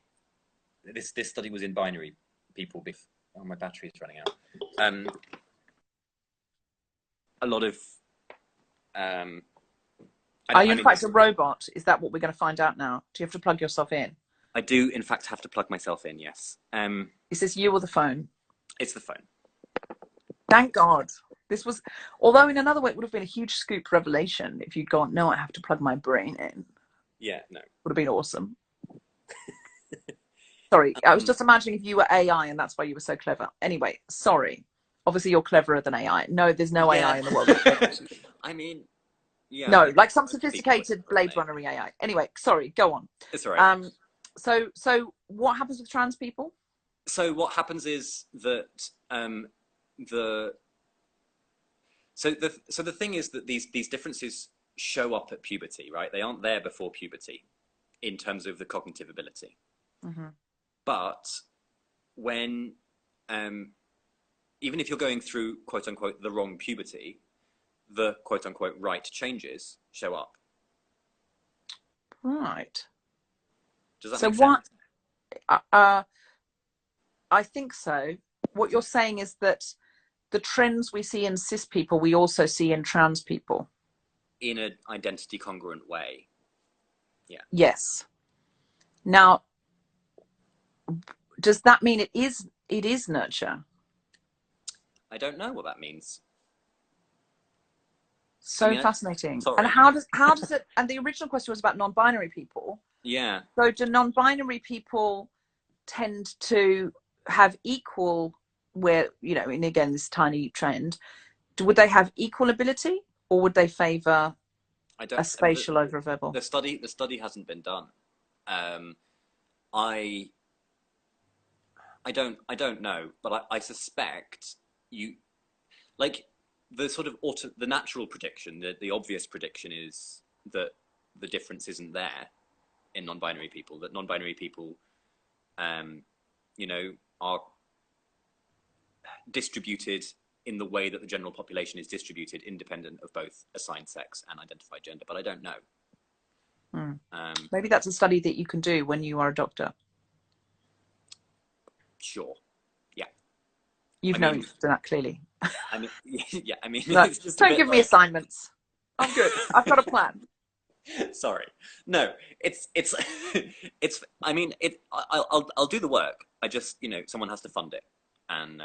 this study was in binary people. Oh, my battery's running out. A lot of
Are you in fact a robot? Is that what we're going to find out now? Do you have to plug yourself in?
I do, in fact, have to plug myself in. Yes.
Is this you or the phone?
It's the phone.
Thank God. This was, although in another way it would have been a huge scoop revelation if you'd gone, no, I have to plug my brain in.
Yeah, no.
Would have been awesome. Sorry, I was just imagining if you were AI and that's why you were so clever. Anyway, sorry. Obviously you're cleverer than AI. No, there's no AI in the world.
I mean, yeah.
No, like some sophisticated Blade Runner AI. Anyway, sorry, go on.
It's all right.
So what happens with trans people?
So what happens is that the thing is that these differences show up at puberty, right? They aren't there before puberty in terms of the cognitive ability.
Mm-hmm.
But when even if you're going through quote unquote the wrong puberty, the quote unquote right changes show up.
Right.
Does that make sense?
I think so. What you're saying is that the trends we see in cis people, we also see in trans people. In
an identity congruent way. Yeah.
Yes. Now, does that mean it is nurture?
I don't know what that means.
So fascinating. Sorry. And how does it, and the original question was about non-binary people.
Yeah.
So do non-binary people tend to have equal, where, you know, and again, this tiny trend, would they have equal ability or would they favor a spatial over a verbal?
The study hasn't been done. I don't know, but I suspect you, like, the sort of the natural prediction, the obvious prediction is that the difference isn't there in non-binary people, that non-binary people, you know, are distributed in the way that the general population is distributed, independent of both assigned sex and identified gender, but I don't know.
Maybe that's a study that you can do when you are a doctor.
Sure. Yeah.
You've known that clearly.
I mean, yeah. I mean,
no, just don't give me assignments. I'm good. I've got a plan.
Sorry. No, it's. I mean, I'll do the work. I just, you know, someone has to fund it, and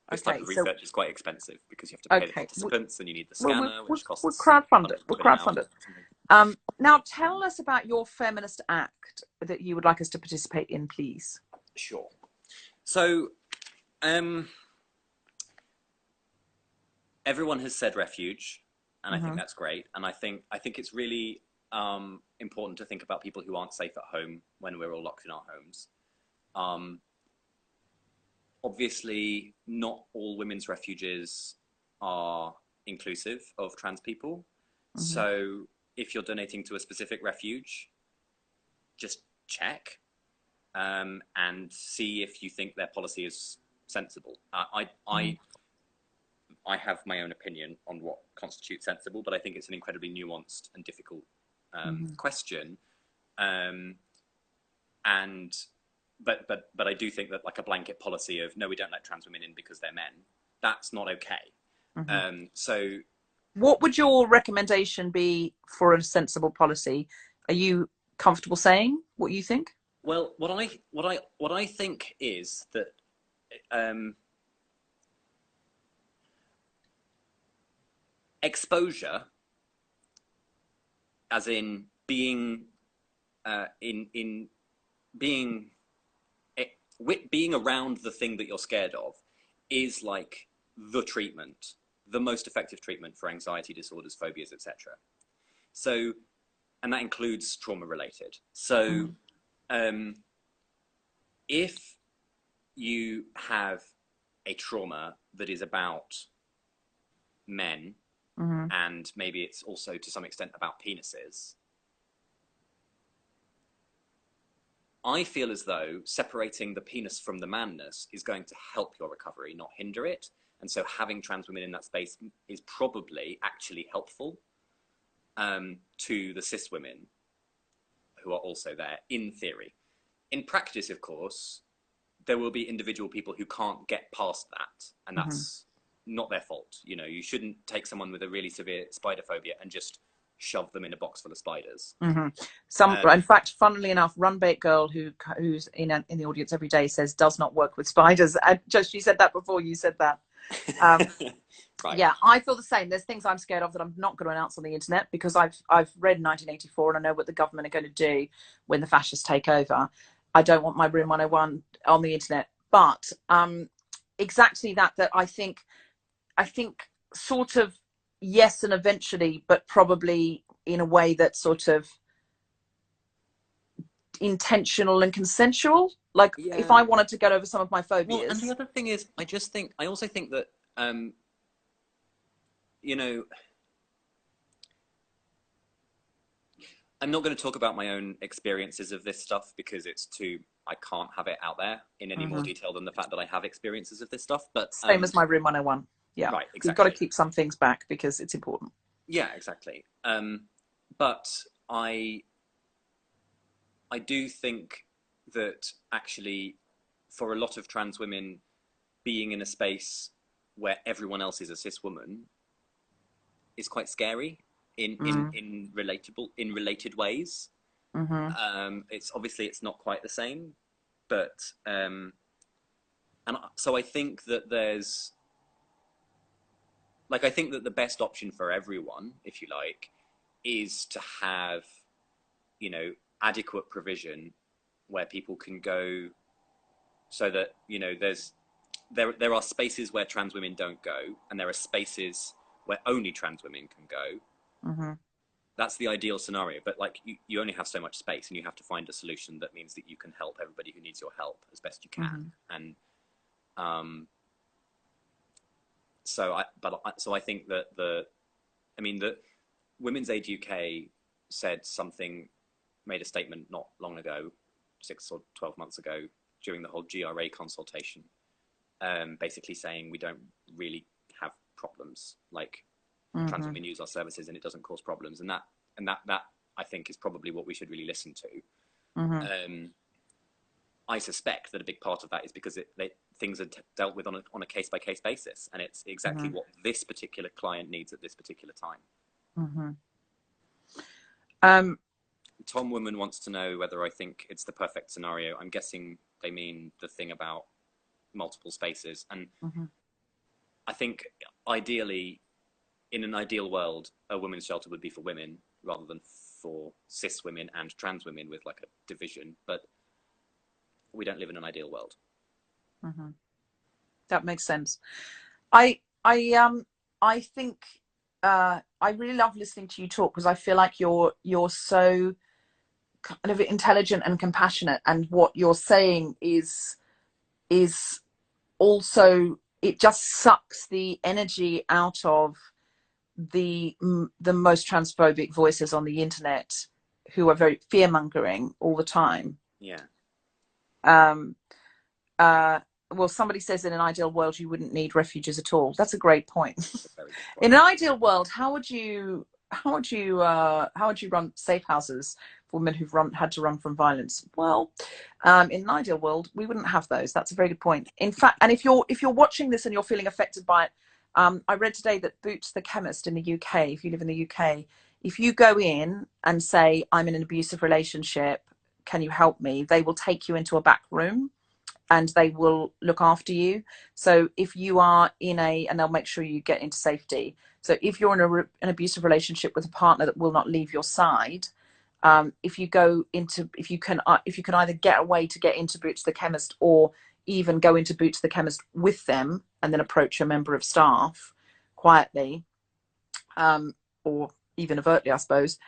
this type of research is quite expensive because you have to pay the participants and you need the scanner, which costs.
We'll crowdfund it. We'll crowdfund it. Now, tell us about your feminist act that you would like us to participate in, please.
Sure. So, everyone has said refuge, and I think that's great. And I think it's really important to think about people who aren't safe at home when we're all locked in our homes. Obviously, not all women's refuges are inclusive of trans people. So if you're donating to a specific refuge, just check and see if you think their policy is sensible. I have my own opinion on what constitutes sensible, but I think it's an incredibly nuanced and difficult question. But I do think that, like, a blanket policy of no, we don't let trans women in because they're men, that's not okay. So
what would your recommendation be for a sensible policy? Are you comfortable saying what you think?
Well, what I think is that exposure, as in being being around the thing that you're scared of, is like the treatment, the most effective treatment for anxiety disorders, phobias, etc. So, and that includes trauma related. So, if you have a trauma that is about men, and maybe it's also to some extent about penises, I feel as though separating the penis from the manness is going to help your recovery, not hinder it. And so having trans women in that space is probably actually helpful. to the cis women who are also there, in theory. In practice, of course, there will be individual people who can't get past that, and that's not their fault. You know, you shouldn't take someone with a really severe spider phobia and just shove them in a box full of spiders.
In fact, funnily enough, Runbait Girl, who's in the audience every day, says does not work with spiders. And just she said that before you said that.
Right.
Yeah, I feel the same. There's things I'm scared of that I'm not going to announce on the internet because I've read 1984 and I know what the government are going to do when the fascists take over. I don't want my Room 101 on the internet, but exactly that I think sort of yes, and eventually, but probably in a way that's sort of intentional and consensual. Like if I wanted to get over some of my phobias.
Well, and the other thing is, I also think that you know, I'm not going to talk about my own experiences of this stuff because I can't have it out there in any more detail than the fact that I have experiences of this stuff. But
same as my Room 101. Yeah,
right, exactly.
We've got to keep some things back because it's important.
Yeah, exactly. But I do think that actually, for a lot of trans women, being in a space where everyone else is a cis woman is quite scary in related ways. It's obviously it's not quite the same, but and so I think that I think that the best option for everyone, if you like, is to have, you know, adequate provision where people can go, so that, you know, there are spaces where trans women don't go, and there are spaces where only trans women can go. That's the ideal scenario, but like you only have so much space, and you have to find a solution that means that you can help everybody who needs your help as best you can. And so I think that the Women's Aid UK made a statement not long ago, 6 or 12 months ago, during the whole GRA consultation, basically saying we don't really have problems. Like, trans women use our services and it doesn't cause problems, and that I think is probably what we should really listen to. I suspect that a big part of that is because things are dealt with on a case-by-case basis, and it's exactly what this particular client needs at this particular time. Tom Woman wants to know whether I think it's the perfect scenario. I'm guessing they mean the thing about multiple spaces, and I think ideally, in an ideal world, a women's shelter would be for women rather than for cis women and trans women with like a division, but we don't live in an ideal world.
That makes sense. I think I really love listening to you talk because I feel like you're so kind of intelligent and compassionate, and what you're saying is also, it just sucks the energy out of the most transphobic voices on the internet who are very fear-mongering all the time. Well, somebody says in an ideal world you wouldn't need refuges at all. That's a great point. In an ideal world, how would you run safe houses for women who've had to run from violence? Well, in an ideal world, we wouldn't have those. That's a very good point. In fact, and if you're watching this and you're feeling affected by it, I read today that Boots the chemist in the UK, if you live in the UK, if you go in and say, I'm in an abusive relationship, can you help me? They will take you into a back room and they will look after you. So if you are and they'll make sure you get into safety. So if you're in an abusive relationship with a partner that will not leave your side, if you can either get away to get into Boots the chemist, or even go into Boots the chemist with them and then approach a member of staff quietly, or even overtly, I suppose,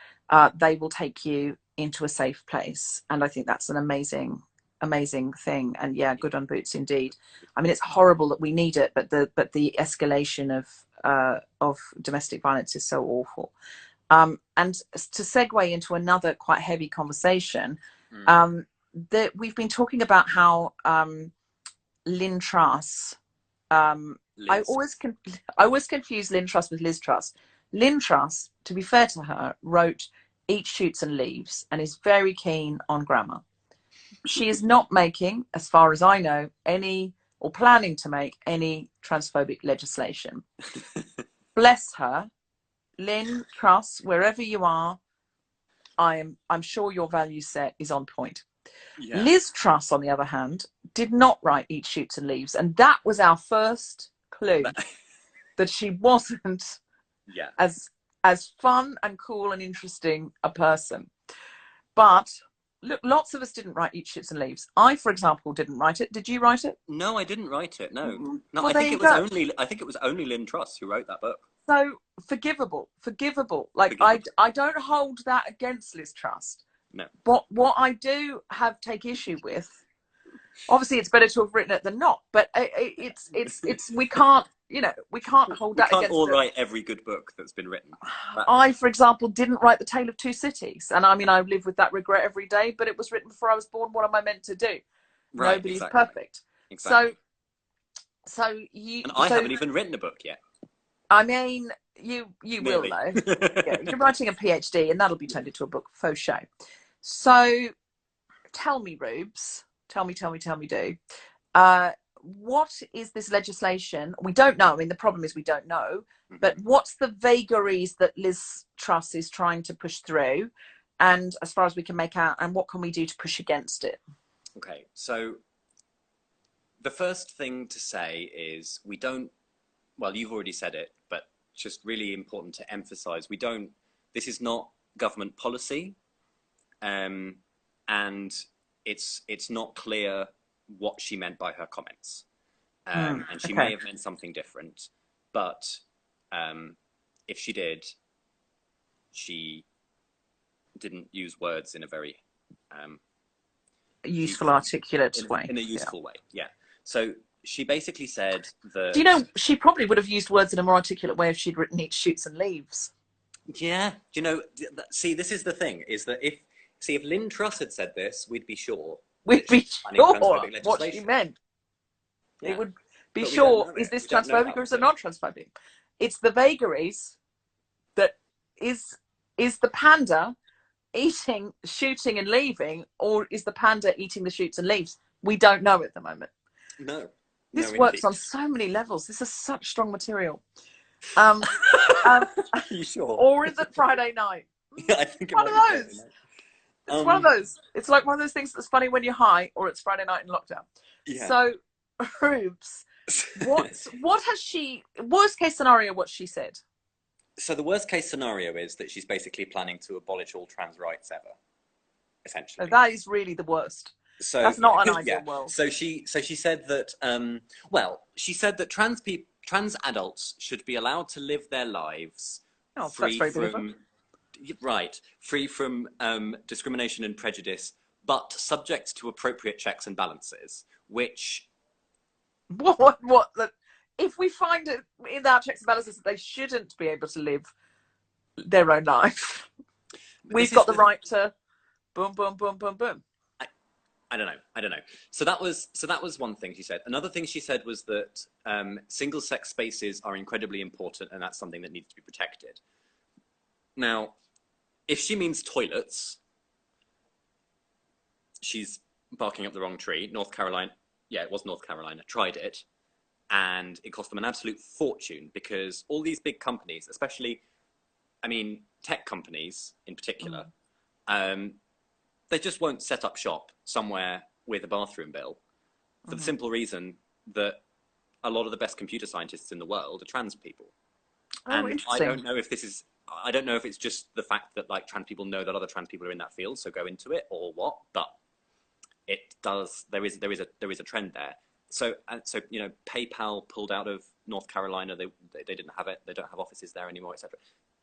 they will take you into a safe place. And I think that's an amazing thing. And yeah, good on Boots indeed. I mean, it's horrible that we need it, but the escalation of domestic violence is so awful. And to segue into another quite heavy conversation, that we've been talking about how Lynn Truss, I always confuse Lynn Truss with Liz Truss. Lynn Truss to be fair to her, wrote Eats, Shoots and Leaves and is very keen on grammar. She is not making, as far as I know, any or planning to make any transphobic legislation. Bless her. Lynn Truss, wherever you are, I'm sure your value set is on point. Yeah. Liz Truss, on the other hand, did not write Eats, Shoots and Leaves. And that was our first clue that she wasn't as fun and cool and interesting a person. But look, lots of us didn't write Eats, Shoots and Leaves. I, for example, didn't write it. Did you write it?
No, I didn't write it. No, no.
Well,
I think it was only Lynn Truss who wrote that book.
So forgivable. Like forgivable. I don't hold that against Liz Truss.
No.
But what I do take issue with, obviously, it's better to have written it than not. But it's we can't hold that against. We can't
all write every good book that's been written.
I, for example, didn't write The Tale of Two Cities, and I mean, I live with that regret every day. But it was written before I was born. What am I meant to do? Right, Nobody's perfect.
Exactly.
So you.
And I haven't even written a book yet.
I mean, you will know. Yeah, you're writing a PhD, and that'll be turned into a book, faux show. So, tell me, Reubs. Tell me, do. What is this legislation? We don't know. I mean, the problem is we don't know. But what's the vagaries that Liz Truss is trying to push through? And as far as we can make out, and what can we do to push against it?
Okay, so the first thing to say is we don't, well, you've already said it, but just really important to emphasize, this is not government policy. And it's not clear what she meant by her comments. And she may have meant something different, but if she did, she didn't use words in a very
useful, articulate way.
In a useful way, yeah. So she basically said that...
Do you know, she probably would have used words in a more articulate way if she'd written Eats, Shoots and Leaves.
Yeah, you know, see, this is the thing, is that if Lynn Truss had said this, we'd be sure.
We'd be sure what she meant. Yeah. It would be sure, is this transphobic or is it not transphobic? It's the vagaries that is the panda eating, shooting and leaving, or is the panda eating the shoots and leaves? We don't know at the moment.
No.
This works on so many levels. This is such strong material.
Are you sure?
Or is it Friday night?
Yeah, I think
one of those. It's one of those. It's like one of those things that's funny when you're high, or it's Friday night in lockdown. Yeah. So, Reubs, what has she? Worst case scenario, what she said.
So the worst case scenario is that she's basically planning to abolish all trans rights ever. Essentially,
so that is really the worst. So that's not an ideal world.
So she said that. She said that trans adults should be allowed to live their lives free from discrimination and prejudice, but subject to appropriate checks and balances. Which
if we find it in our checks and balances that they shouldn't be able to live their own life, we've got the right to boom, boom, boom, boom, boom.
I don't know. So that was one thing she said. Another thing she said was that single-sex spaces are incredibly important, and that's something that needs to be protected. Now, if she means toilets, she's barking up the wrong tree. North Carolina, it was North Carolina, tried it, and it cost them an absolute fortune because all these big companies, especially, tech companies in particular, they just won't set up shop somewhere with a bathroom bill for the simple reason that a lot of the best computer scientists in the world are trans people. And I don't know if it's just the fact that trans people know that other trans people are in that field, so go into it, or what, but it does, there is a trend there. So PayPal pulled out of North Carolina, they didn't have it, they don't have offices there anymore, etc.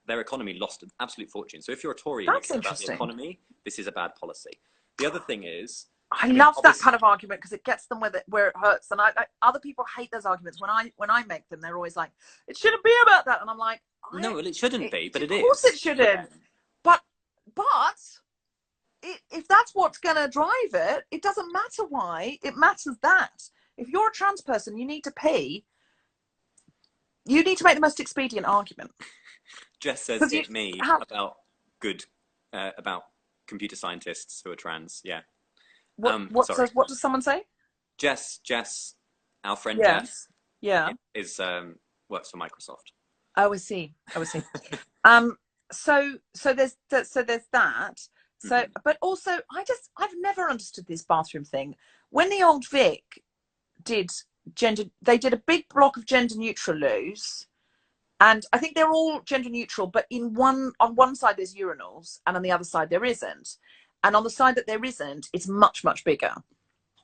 Their economy lost an absolute fortune. So if you're a Tory and you care about the economy, this is a bad policy. The other thing is...
I love that kind of argument because it gets them where it hurts. And other people hate those arguments. When I make them, they're always like, it shouldn't be about that. And I'm like...
No, well, it shouldn't be, but it is.
Of course it shouldn't. But if that's what's going to drive it, it doesn't matter why. It matters that. If you're a trans person, you need to pay. You need to make the most expedient argument.
Jess says
'Cause
it me
how,
about computer scientists who are trans. Yeah.
what
Sorry.
does someone say?
Jess, our friend
Yeah.
Jess,
Yeah.
is works for Microsoft.
Oh, I see. Oh, I see. Um, so there's that. So, but also, I've never understood this bathroom thing. When the old Vic did they did a big block of gender neutral loos, and I think they're all gender neutral, but on one side there's urinals, and on the other side there isn't. And on the side that there isn't, it's much, much bigger.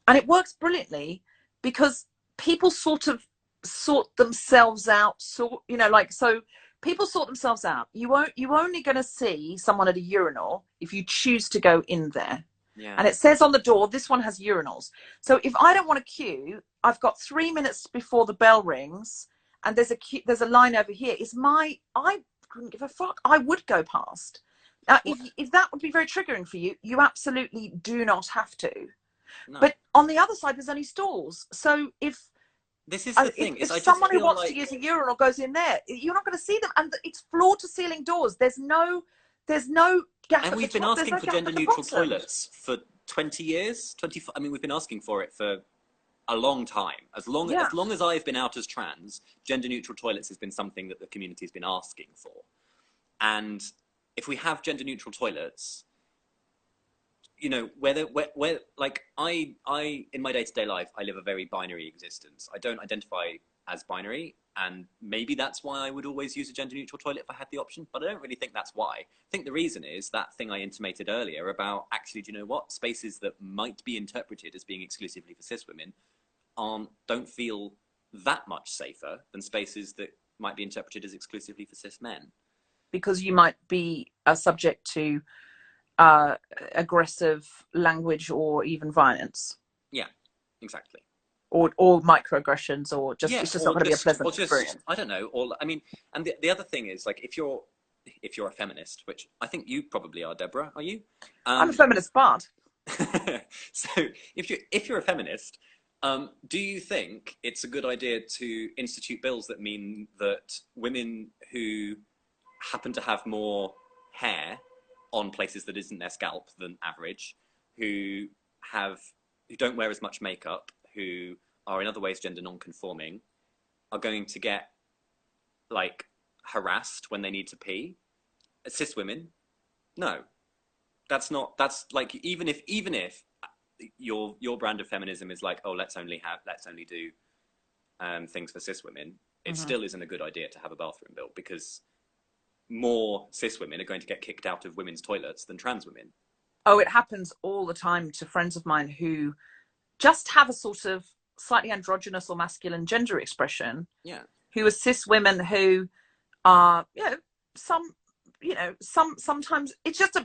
And it works brilliantly because people sort of sort themselves out. So, so people sort themselves out. You're only going to see someone at a urinal if you choose to go in there.
Yeah.
And it says on the door, this one has urinals. So if I don't want to queue, I've got 3 minutes before the bell rings, and there's a line over here. I couldn't give a fuck. I would go past. Now, if that would be very triggering for you, you absolutely do not have to.
No.
But on the other side, there's only stalls. So if
this is the thing,
if someone who wants to use a urinal goes in there, you're not going to see them. And it's floor to ceiling doors. There's no gap.
And we've been asking for gender neutral toilets for 20 years. I mean, we've been asking for it for a long time. As long as I've been out as trans, gender neutral toilets has been something that the community has been asking for. And if we have gender neutral toilets, where like I in my day-to-day life, I live a very binary existence. I don't identify as binary, and maybe that's why I would always use a gender neutral toilet if I had the option, but I don't really think that's why. I think the reason is that thing I intimated earlier about, actually, do you know what? Spaces that might be interpreted as being exclusively for cis women don't feel that much safer than spaces that might be interpreted as exclusively for cis men.
Because you might be subject to aggressive language or even violence.
Yeah, exactly.
Or microaggressions, or just it's just not going to be a pleasant experience.
I don't know. Or I mean, and the other thing is, like, if you're a feminist, which I think you probably are, Deborah, are you?
I'm a feminist, but
so if you're a feminist, do you think it's a good idea to institute bills that mean that women who happen to have more hair on places that isn't their scalp than average, who don't wear as much makeup, who are in other ways gender non-conforming, are going to get, like, harassed when they need to pee? Cis women, no. That's like, even if your brand of feminism is like, oh, let's only do things for cis women, it still isn't a good idea to have a bathroom bill, because more cis women are going to get kicked out of women's toilets than trans women.
Oh, it happens all the time to friends of mine who just have a sort of slightly androgynous or masculine gender expression.
Yeah.
Who are cis women who are, sometimes it's just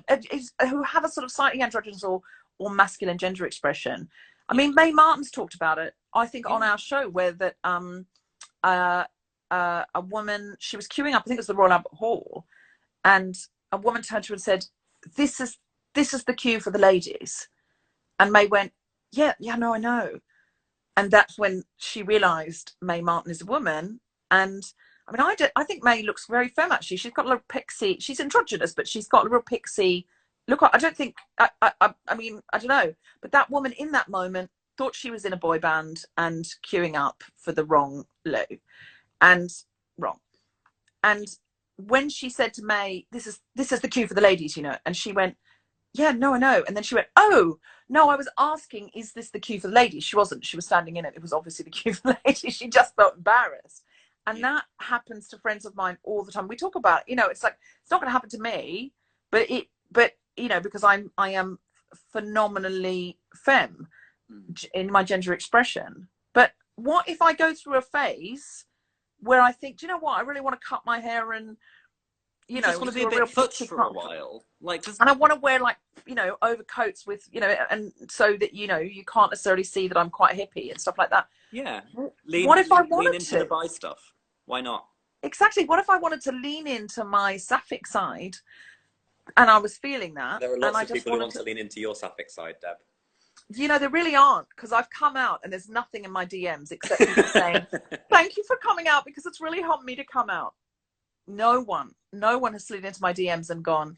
who have a sort of slightly androgynous or masculine gender expression. I mean, Mae Martin's talked about it, I think, on our show, where that a woman, she was queuing up, I think it was the Royal Albert Hall, and a woman turned to her and said, this is the queue for the ladies. And Mae went, yeah, no, I know. And that's when she realised Mae Martin is a woman. And I mean, I think Mae looks very femme, actually. She's got a little pixie, she's androgynous, but she's got a real pixie look. I don't think, I mean, I don't know, but that woman in that moment thought she was in a boy band and queuing up for the wrong loo. And when she said to Mae, this is the queue for the ladies, and she went, yeah, no, I know. And then she went, oh, no, I was asking, is this the queue for the ladies? She wasn't. She was standing in it. It was obviously the queue for the ladies. She just felt embarrassed. And that happens to friends of mine all the time. We talk about, it's like, it's not going to happen to me, but because I am phenomenally femme in my gender expression. But what if I go through a phase where I think, do you know what? I really want to cut my hair and,
you just want to be a bit futz for a while,
and I want to wear, like, overcoats with, and so that you can't necessarily see that I'm quite hippie and stuff like that.
Yeah.
What if I wanted
lean into the bi stuff? Why not?
Exactly. What if I wanted to lean into my sapphic side, and I was feeling that?
There are lots of people who want to lean into your sapphic side, Deb.
There really aren't, because I've come out and there's nothing in my DMs except people saying, thank you for coming out, because it's really helped me to come out. No one has slid into my DMs and gone,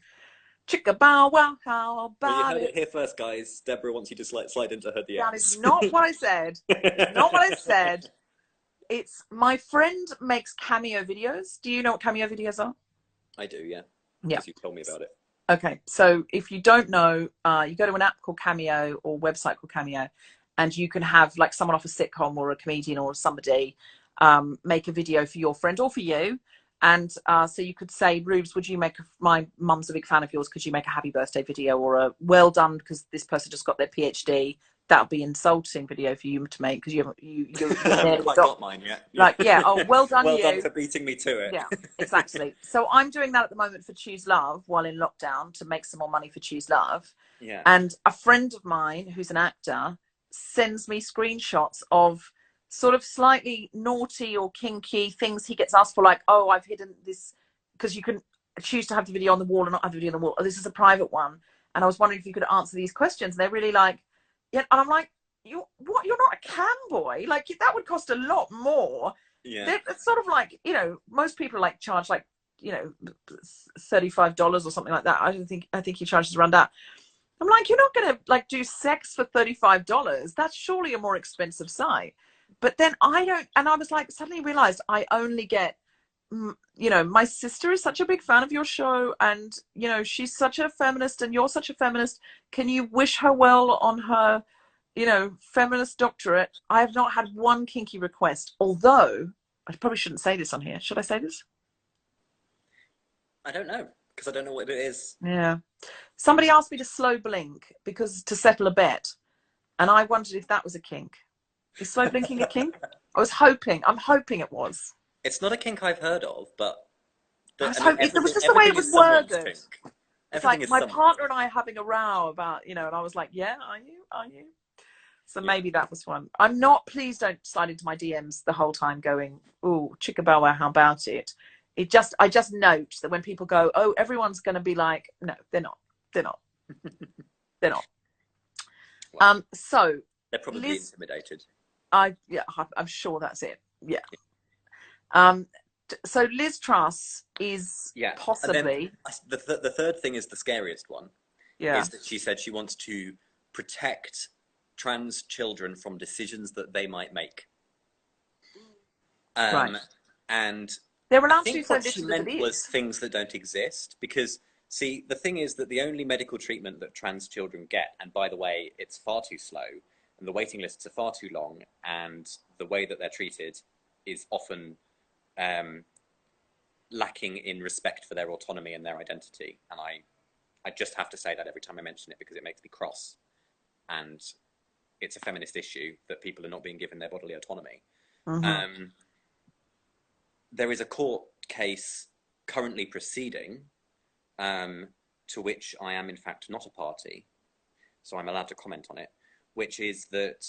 chicka bow wow, how about
Well, you heard
it?
it here first, guys. Deborah wants you to slide into her DMs.
That is not what I said. It's not what I said. It's my friend makes Cameo videos. Do you know what Cameo videos are?
I do, yeah.
Yeah.
Because you told me about it.
Okay, so if you don't know, you go to an app called Cameo or website called Cameo, and you can have like someone off a sitcom or a comedian or somebody make a video for your friend or for you. And so you could say, Reubs, would you make my mum's a big fan of yours? Could you make a happy birthday video or a well done because this person just got their PhD? That would be insulting video for you to make because you're
haven't quite got mine yet.
Like, yeah, oh, well done,
well
you.
done for beating me to it.
Yeah, exactly. So I'm doing that at the moment for Choose Love while in lockdown to make some more money for Choose Love.
Yeah.
And a friend of mine who's an actor sends me screenshots of sort of slightly naughty or kinky things he gets asked for, like, oh, I've hidden this, because you can choose to have the video on the wall or not have the video on the wall. Oh, this is a private one. And I was wondering if you could answer these questions. And they're really like, yeah. And I'm like, you're not a cam boy. Like, that would cost a lot more.
Yeah.
It's sort of like, you know, most people like charge like, you know, $35 or something like that. I think he charges around that. I'm like, you're not going to like do sex for $35. That's surely a more expensive site. But then I don't, and I was like, suddenly realized I only get, you know, my sister is such a big fan of your show, and you know, she's such a feminist and you're such a feminist. Can you wish her well on her, you know, feminist doctorate? I have not had one kinky request, although I probably shouldn't say this on here. Should I say this?
I don't know, because I don't know what it is.
Yeah. Somebody asked me to slow blink because to settle a bet, and I wondered if that was a kink. Is slow blinking a kink? I'm hoping it was.
It's not a kink I've heard of, but
it was just the way it was worded. It's like my partner and I are having a row about, you know, and I was like, yeah, are you? So yeah. Maybe that was one. I'm not, please don't slide into my DMs the whole time going, ooh, chicka bow wow, how about it? I just note that when people go, oh, everyone's going to be like, no, they're not. They're not. Well, so
they're probably intimidated.
I'm sure that's it. Yeah. So Liz Truss is possibly.
The third thing is the scariest one.
Yeah.
Is that she said she wants to protect trans children from decisions that they might make.
Right.
And
they're allowed to do so.
What she meant was things that don't exist, because see, the thing is that the only medical treatment that trans children get, and by the way, it's far too slow, and the waiting lists are far too long, and the way that they're treated is often lacking in respect for their autonomy and their identity. And I just have to say that every time I mention it, because it makes me cross. And it's a feminist issue that people are not being given their bodily autonomy. Mm-hmm. There is a court case currently proceeding, to which I am in fact not a party, so I'm allowed to comment on it, which is that,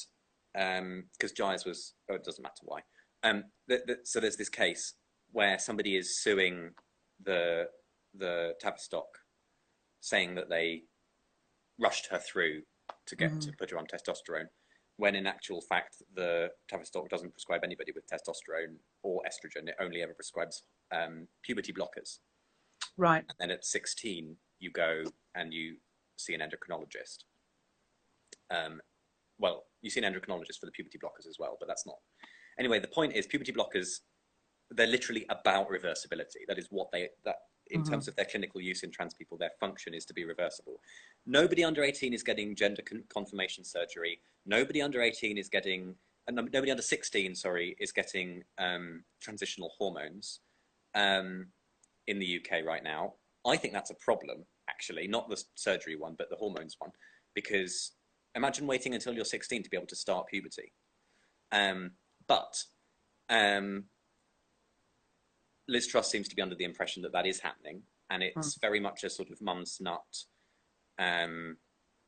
because Giles was, oh, it doesn't matter why. So there's this case where somebody is suing the Tavistock, saying that they rushed her through to get to put her on testosterone, when in actual fact the Tavistock doesn't prescribe anybody with testosterone or estrogen. It only ever prescribes puberty blockers.
Right.
And then at 16 you go and you see an endocrinologist. Well, you see an endocrinologist for the puberty blockers as well, but that's not. Anyway, the point is, puberty blockers, they're literally about reversibility. That is what in terms of their clinical use in trans people, their function is to be reversible. Nobody under 18 is getting gender confirmation surgery. Nobody under 18 is getting, nobody under 16, sorry, is getting transitional hormones in the UK right now. I think that's a problem, actually, not the surgery one, but the hormones one, because imagine waiting until you're 16 to be able to start puberty. But Liz Truss seems to be under the impression that that is happening, and it's very much a sort of mum's nut,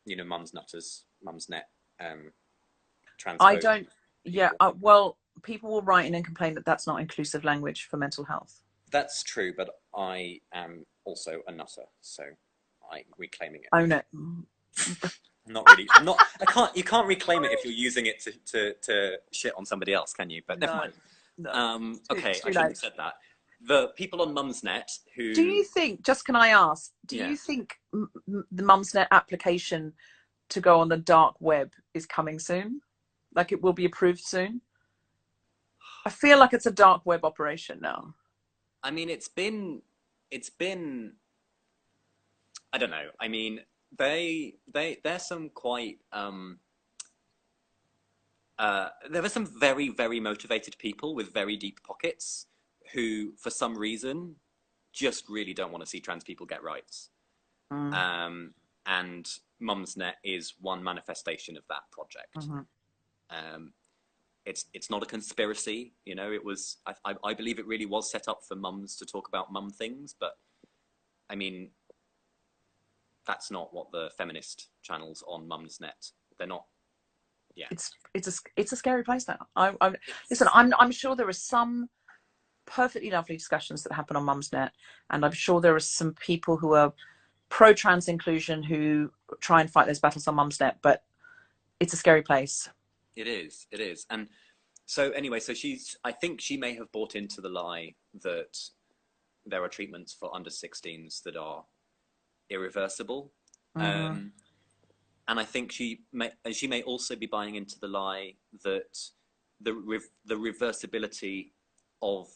you know, mum's nutters, mum's net.
I don't. Yeah. Well, people will write in and complain that that's not inclusive language for mental health.
That's true, but I am also a nutter, so I'm reclaiming it.
Own it.
Not really. I can't. You can't reclaim it if you're using it to shit on somebody else, can you? But never mind.
No.
Okay, I shouldn't have said that. the people on Mumsnet who...
Do you think, just can I ask, do
Yeah.
you think the Mumsnet application to go on the dark web is coming soon? Like it will be approved soon? I feel like it's a dark web operation now.
I mean, it's been, I don't know. I mean, there's some quite, there are some very, very motivated people with very deep pockets who, for some reason, just really don't want to see trans people get rights. And Mumsnet is one manifestation of that project. It's not a conspiracy, you know. It was, I believe it really was set up for mums to talk about mum things, but I mean, that's not what the feminist channels on Mumsnet, they're not. Yeah,
it's a scary place now. Listen, I'm sure there are some perfectly lovely discussions that happen on Mumsnet, and I'm sure there are some people who are pro-trans inclusion who try and fight those battles on Mumsnet, but it's a scary place.
It is. And so anyway, so I think she may have bought into the lie that there are treatments for under 16s that are irreversible. And I think she may also be buying into the lie that the reversibility of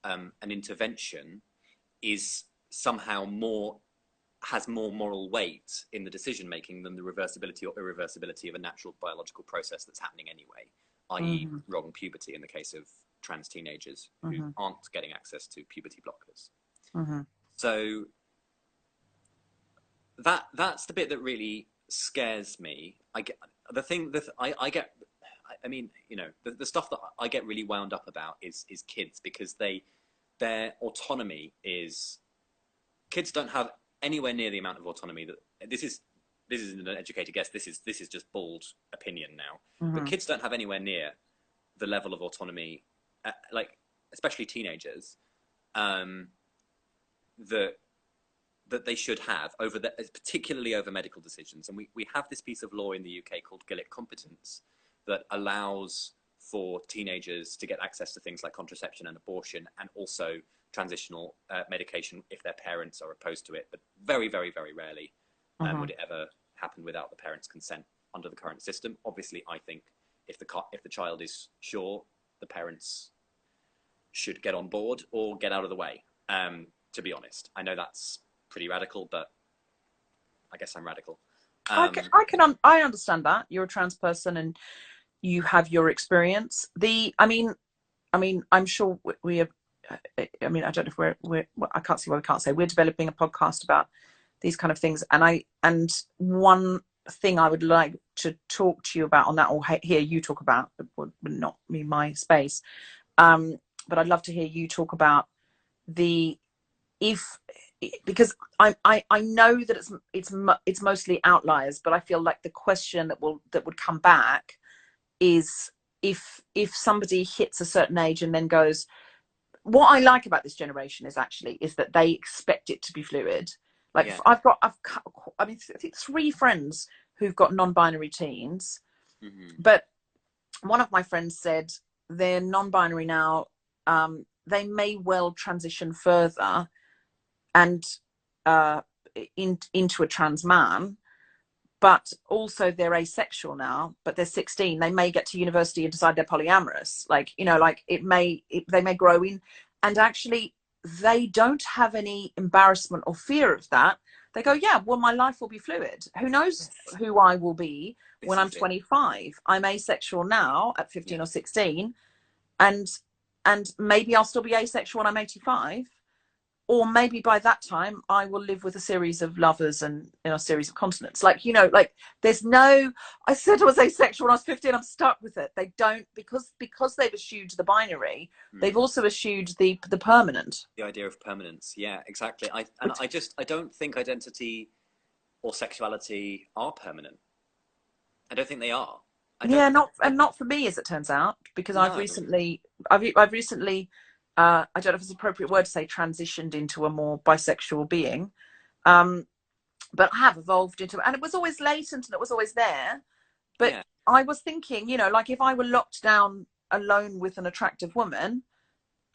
an intervention is somehow has more moral weight in the decision making than the reversibility or irreversibility of a natural biological process that's happening anyway, i.e. wrong puberty in the case of trans teenagers who aren't getting access to puberty blockers. So that's the bit that really scares me. I mean, you know, the stuff that I get really wound up about is kids, because their autonomy is, kids don't have anywhere near the amount of autonomy that this isn't an educated guess. This is just bald opinion now. But kids don't have anywhere near the level of autonomy, like especially teenagers, that they should have particularly over medical decisions. And we have this piece of law in the UK called Gillick competence that allows for teenagers to get access to things like contraception and abortion, and also transitional medication if their parents are opposed to it. But very, very, very rarely would it ever happen without the parents' consent under the current system. Obviously, I think if the child is sure, the parents should get on board or get out of the way. To be honest, I know that's pretty radical, but I guess I'm radical.
I understand that you're a trans person and you have your experience. I mean, I'm sure we have. I mean, I don't know if we're I can't see why we can't say we're developing a podcast about these kind of things. And one thing I would like to talk to you about on that, or hear you talk about, would not be my space. But I'd love to hear you talk about because I know that it's mostly outliers, but I feel like the question that would come back is if somebody hits a certain age and then goes, what I like about this generation is that they expect it to be fluid. Like, yeah. I think 3 friends who've got non-binary teens, but one of my friends said they're non-binary now. They may well transition further and into a trans man, but also they're asexual now, but they're 16. They may get to university and decide they're polyamorous. Like, you know, like they may grow in, and actually they don't have any embarrassment or fear of that. They go, yeah, well, my life will be fluid. Who knows who I will be when I'm 25? I'm asexual now at 15 or 16, and maybe I'll still be asexual when I'm 85. Or maybe by that time I will live with a series of lovers and a series of continents. Like, you know, like I said I was asexual when I was 15. I'm stuck with it. They don't, because they've eschewed the binary. They've also eschewed the permanent.
The idea of permanence. Yeah, exactly. I don't think identity or sexuality are permanent. I don't think they are.
Not for me, as it turns out, because I've recently I don't know if it's an appropriate word to say transitioned into a more bisexual being, but I have evolved into, and it was always latent and it was always there. But I was thinking, you know, like if I were locked down alone with an attractive woman,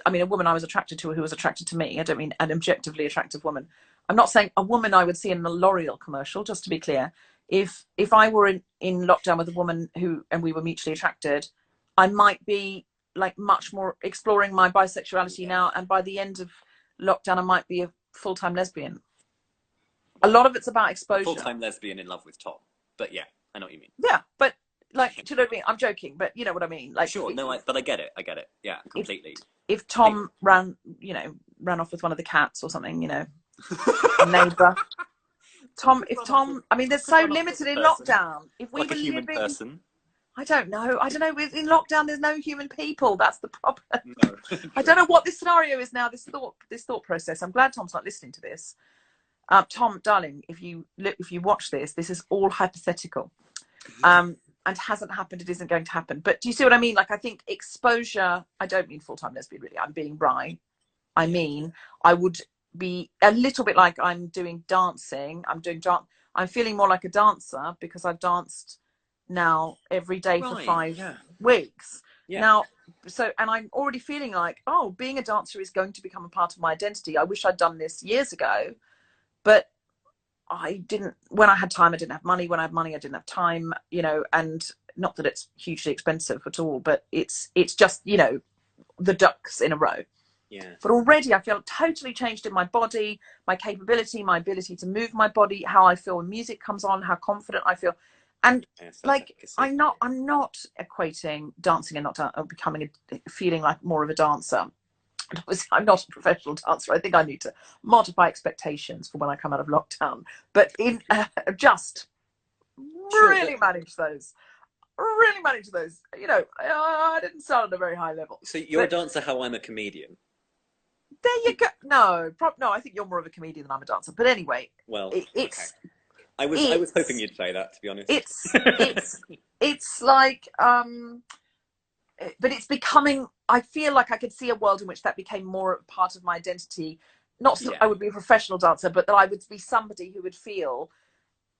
I mean, a woman I was attracted to who was attracted to me. I don't mean an objectively attractive woman. I'm not saying a woman I would see in a L'Oreal commercial, just to be clear. If I were in lockdown with a woman and we were mutually attracted, I might be like much more exploring my bisexuality now. And by the end of lockdown, I might be a full-time lesbian. A lot of it's about exposure.
Full-time lesbian in love with Tom. But yeah, I know what you mean.
Yeah, but like, do you know what I mean? I'm joking, but you know what I mean. Like,
sure, no, but I get it. Yeah, completely.
If Tom ran off with one of the cats or something, neighbour. I mean, there's so limited in lockdown. If we
like
were
a human
living,
person.
I don't know. In lockdown, there's no human people. That's the problem.
No.
I don't know what this scenario is now. This thought process. I'm glad Tom's not listening to this. Tom, darling, if you watch this is all hypothetical, and hasn't happened. It isn't going to happen. But do you see what I mean? Like, I think exposure. I don't mean full-time lesbian, really. I'm being wry. I mean, I would be a little bit like I'm doing dancing. I'm feeling more like a dancer because I've danced now every day for 5 weeks.
Yeah.
Now, and I'm already feeling like, being a dancer is going to become a part of my identity. I wish I'd done this years ago. But I didn't. When I had time, I didn't have money. When I had money, I didn't have time. And not that it's hugely expensive at all, but it's just the ducks in a row.
Yeah.
But already I feel totally changed in my body, my capability, my ability to move my body, how I feel when music comes on, how confident I feel, and I'm not equating dancing and not becoming feeling like more of a dancer. I'm not a professional dancer. I think I need to modify expectations for when I come out of lockdown. But just really manage those. Really manage those. I didn't start at a very high level.
So you're a dancer how I'm a comedian.
There you go. No, I think you're more of a comedian than I'm a dancer. But anyway,
well,
it's.
Okay. I was hoping you'd say that, to be honest.
It's like but it's becoming. I feel like I could see a world in which that became more part of my identity. Not so I would be a professional dancer, but that I would be somebody who would feel,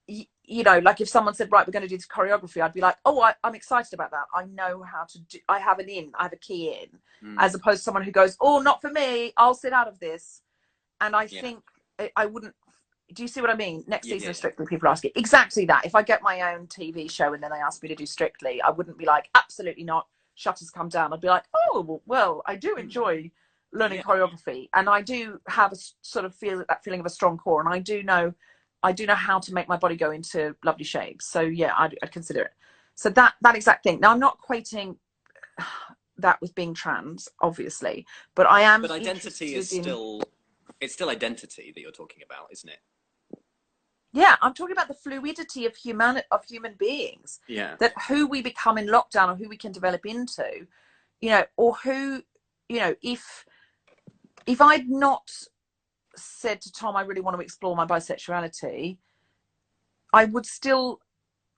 like if someone said, right, we're going to do this choreography, I'd be like, I'm excited about that. I know how to do. I have a key in, as opposed to someone who goes, not for me. I'll sit out of this. And I think I wouldn't. Do you see what I mean? Next season of Strictly, people are asking exactly that. If I get my own TV show and then they ask me to do Strictly, I wouldn't be like, absolutely not. Shutters come down. I'd be like, well, I do enjoy learning choreography, and I do have a sort of that feeling of a strong core, and I do know how to make my body go into lovely shapes. So yeah, I'd consider it. So that exact thing. Now, I'm not equating that with being trans, obviously, but I am.
But identity is still identity that you're talking about, isn't it?
Yeah, I'm talking about the fluidity of human beings.
Yeah.
That who we become in lockdown or who we can develop into, or who, if I'd not said to Tom, I really want to explore my bisexuality, I would still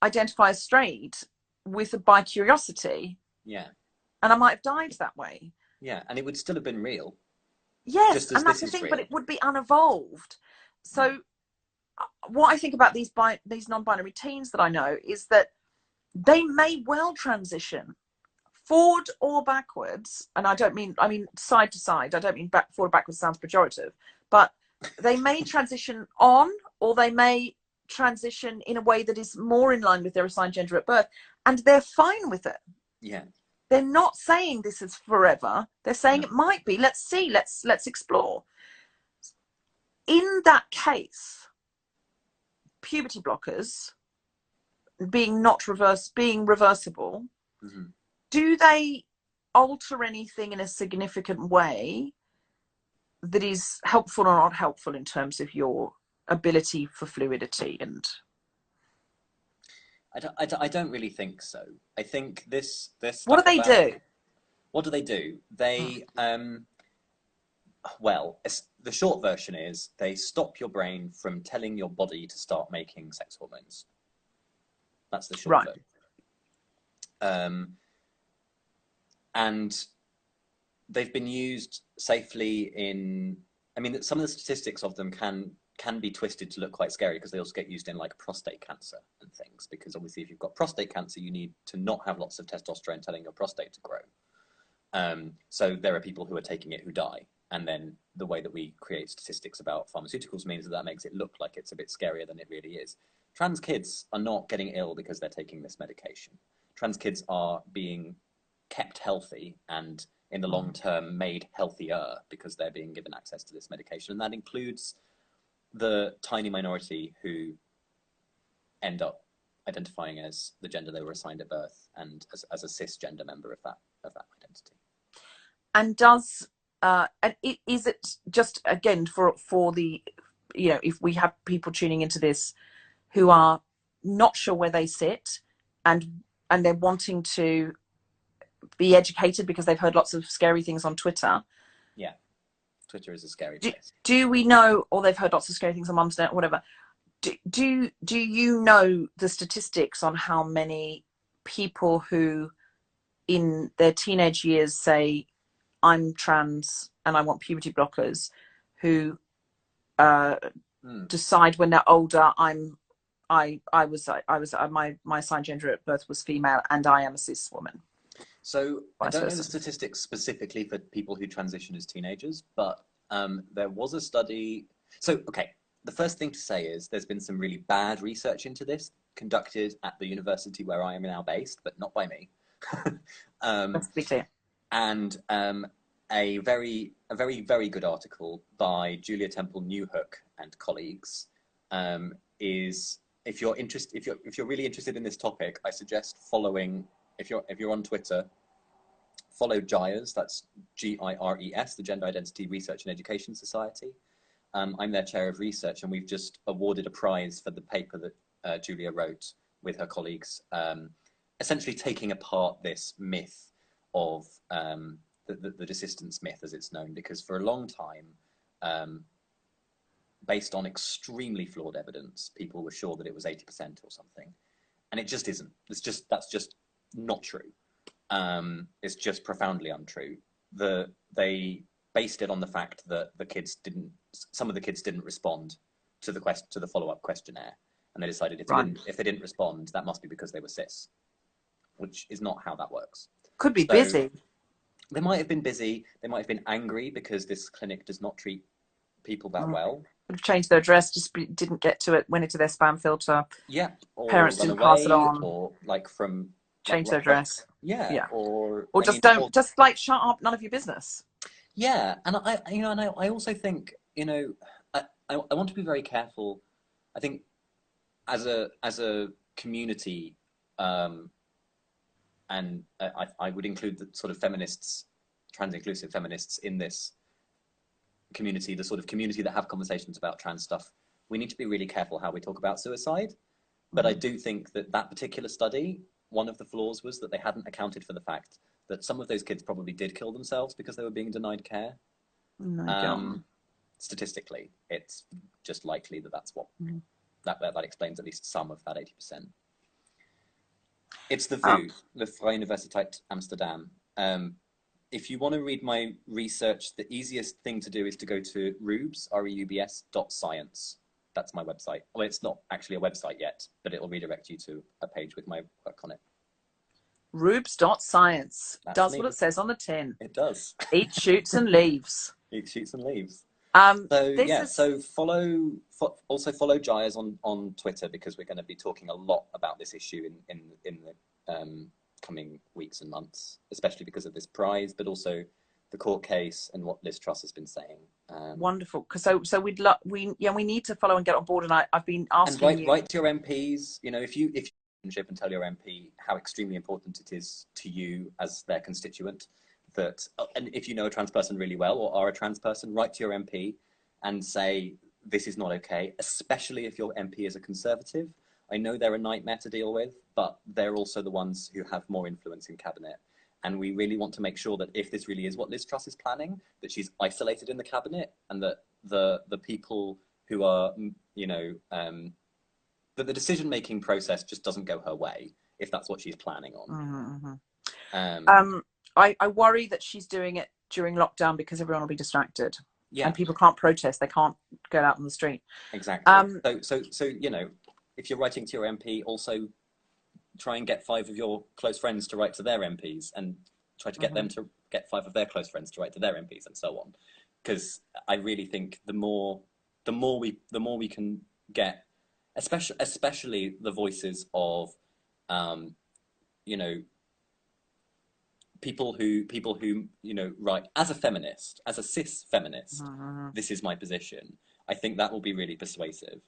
identify as straight with a bi curiosity.
Yeah.
And I might have died that way.
Yeah, and it would still have been real.
Yes, and that's the thing, but it would be unevolved. So what I think about these non-binary teens that I know is that they may well transition forward or backwards, and I mean side to side. I don't mean forward backwards sounds pejorative, but they may transition on, or they may transition in a way that is more in line with their assigned gender at birth, and they're fine with it.
Yeah.
They're not saying this is forever. They're saying it might be. Let's see. Let's explore. In that case, puberty blockers being reversible, do they alter anything in a significant way that is helpful or not helpful in terms of your ability for fluidity? And
I don't really think so. I think this
what do they do?
What do they do? They well, the short version is they stop your brain from telling your body to start making sex hormones. That's the short version. And they've been used safely in. I mean, some of the statistics of them can be twisted to look quite scary because they also get used in like prostate cancer and things. Because obviously, if you've got prostate cancer, you need to not have lots of testosterone telling your prostate to grow. So there are people who are taking it who die. And then the way that we create statistics about pharmaceuticals means that makes it look like it's a bit scarier than it really is. Trans kids are not getting ill because they're taking this medication. Trans kids are being kept healthy and in the long term made healthier because they're being given access to this medication. And that includes the tiny minority who end up identifying as the gender they were assigned at birth and as a cisgender member of that identity.
And is it just, again, for the, if we have people tuning into this who are not sure where they sit and they're wanting to be educated because they've heard lots of scary things on Twitter.
Yeah, Twitter is a scary place.
Do we know, or they've heard lots of scary things on Mumsnet or whatever, do you know the statistics on how many people who in their teenage years say, I'm trans and I want puberty blockers, who decide when they're older, my assigned gender at birth was female and I am a cis woman?
So I don't know the statistics specifically for people who transition as teenagers, but there was a study. So, okay, the first thing to say is there's been some really bad research into this conducted at the university where I am now based, but not by me.
Let's be clear.
And a very, very good article by Julia Temple Newhook and colleagues is, if you're really interested in this topic, I suggest following, if you're on Twitter, follow GIRES, that's GIRES, the Gender Identity Research and Education Society. I'm their chair of research, and we've just awarded a prize for the paper that Julia wrote with her colleagues, essentially taking apart this myth of the desistance myth, as it's known, because for a long time, based on extremely flawed evidence, people were sure that it was 80% or something, and it just isn't. That's just not true. It's just profoundly untrue. They based it on the fact that some of the kids didn't respond to the follow-up questionnaire, and they decided if they didn't respond, that must be because they were cis, which is not how that works.
Could be busy.
They might have been busy. They might have been angry because this clinic does not treat people that well.
Would have changed their address, just didn't get to it, went into their spam filter.
Yeah, or
parents didn't pass it on,
or like from
change their address.
Yeah, or
just shut up, none of your business.
Yeah, and I also think, I want to be very careful. I think as a community, and I would include the sort of feminists, trans-inclusive feminists in this community, the sort of community that have conversations about trans stuff. We need to be really careful how we talk about suicide. But I do think that particular study, one of the flaws was that they hadn't accounted for the fact that some of those kids probably did kill themselves because they were being denied care. Statistically, it's just likely that that's what that explains at least some of that 80%. It's the VU, the Vrije Universiteit Amsterdam. If you want to read my research, the easiest thing to do is to go to Reubs, reubs.science. That's my website. Well, it's not actually a website yet, but it'll redirect you to a page with my work on it.
Rubes.science does what it says on the tin.
It does.
Eats, shoots, and leaves.
Eats, shoots, and leaves.
So
also follow GIRES on Twitter, because we're going to be talking a lot about this issue in the coming weeks and months, especially because of this prize, but also the court case and what Liz Truss has been saying.
Wonderful. So we need to follow and get on board. And I've been asking
and write to your MPs. If you and tell your MP how extremely important it is to you as their constituent, and if you know a trans person really well or are a trans person, write to your MP and say this is not okay, especially if your MP is a Conservative. I know they're a nightmare to deal with, but they're also the ones who have more influence in cabinet. And we really want to make sure that if this really is what Liz Truss is planning, that she's isolated in the cabinet, and that the people who are, that the decision-making process just doesn't go her way, if that's what she's planning on.
I worry that she's doing it during lockdown because everyone will be distracted.
Yeah.
And people can't protest. They can't get out on the street.
Exactly. So if you're writing to your MP, also try and get 5 of your close friends to write to their MPs and try to get them to get 5 of their close friends to write to their MPs and so on. Because I really think the more we can get, especially the voices of, you know, people who you know, write as a feminist, as a cis feminist. This is my position. I think that will be really persuasive.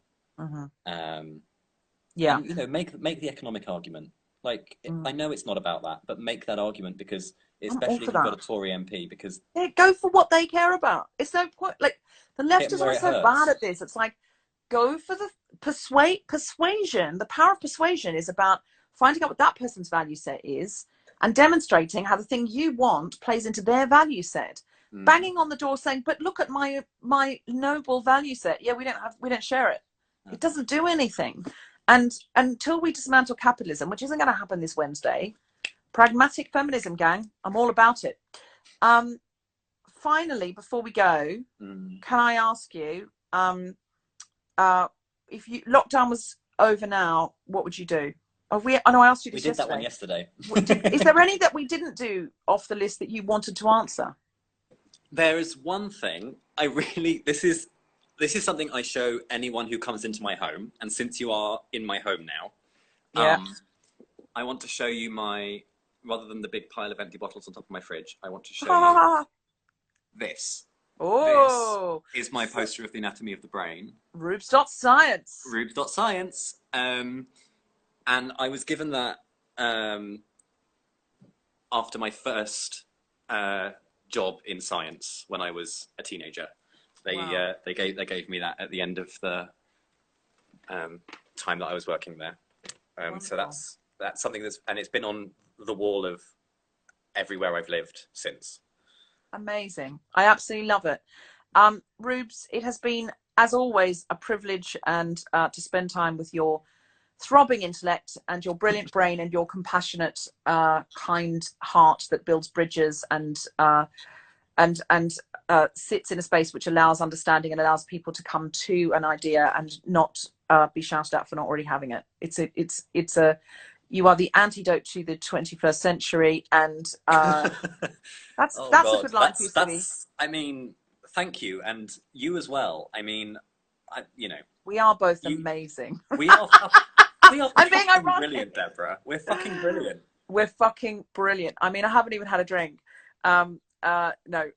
Yeah.
And, you know, make the economic argument. Like, I know it's not about that, but make that argument, because especially if you've got a Tory MP, because
go for what they care about. It's no point. Like, the left is always so bad at this. It's like, go for the persuasion. The power of persuasion is about finding out what that person's value set is and demonstrating how the thing you want plays into their value set. Banging on the door saying, but look at my noble value set. Yeah, we don't share it. It doesn't do anything. And until we dismantle capitalism, which isn't going to happen this Wednesday, pragmatic feminism, gang, I'm all about it. Finally, before we go, can I ask you, if lockdown was over now, what would you do? I know I asked you this yesterday.
We did that one yesterday.
Is there any that we didn't do off the list that you wanted to answer?
There is one thing this is something I show anyone who comes into my home, and since you are in my home now, I want to show you rather than the big pile of empty bottles on top of my fridge, I want to show you this.
Oh,
this is my poster of the anatomy of the brain.
Reubs.science.
Reubs.science. And I was given that after my first job in science when I was a teenager. They gave me that at the end of the time that I was working there. So that's something and it's been on the wall of everywhere I've lived since.
Amazing. I absolutely love it. Reubs, it has been, as always, a privilege and to spend time with your throbbing intellect and your brilliant brain and your compassionate, kind heart that builds bridges and sits in a space which allows understanding and allows people to come to an idea and not be shouted at for not already having it. You are the antidote to the 21st century, and that's a good line for you, Stevie.
I mean, thank you, and you as well. I mean, you know,
we are both amazing.
We are
I'm being ironic.
Brilliant, Deborah. We're fucking brilliant.
We're fucking brilliant. I mean, I haven't even had a drink. No,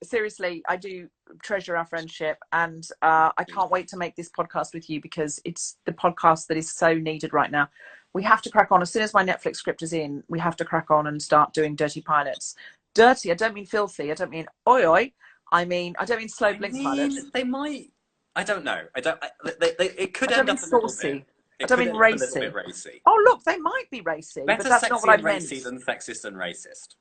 seriously, I do treasure our friendship, and I can't wait to make this podcast with you, because it's the podcast that is so needed right now. We have to crack on. As soon as my Netflix script is in, we have to crack on and start doing dirty pilots. Dirty, I don't mean filthy. I don't mean oi oi. I don't mean slow blink pilots.
They might. I don't know. It could end up a little bit.
I don't mean racy.
A little bit racy.
Oh, look, they might be racy, but that's not what I meant.
Better sexy and racy than sexist and racist.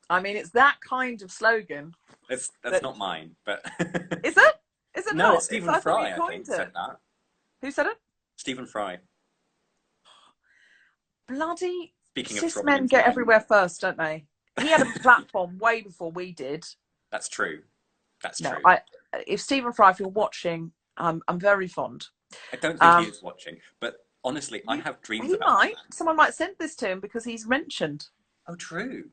I mean, it's that kind of slogan.
That's not mine, but
is it? Is it
no,
not?
Stephen Fry, I think, said that.
Who said it?
Stephen Fry.
Bloody cis men get everywhere first, don't they? He had a platform way before we did.
That's true. That's true.
If Stephen Fry, if you're watching, I'm very fond.
I don't think he is watching, but honestly, I have dreams about him.
Someone might send this to him because he's mentioned.
Oh, true.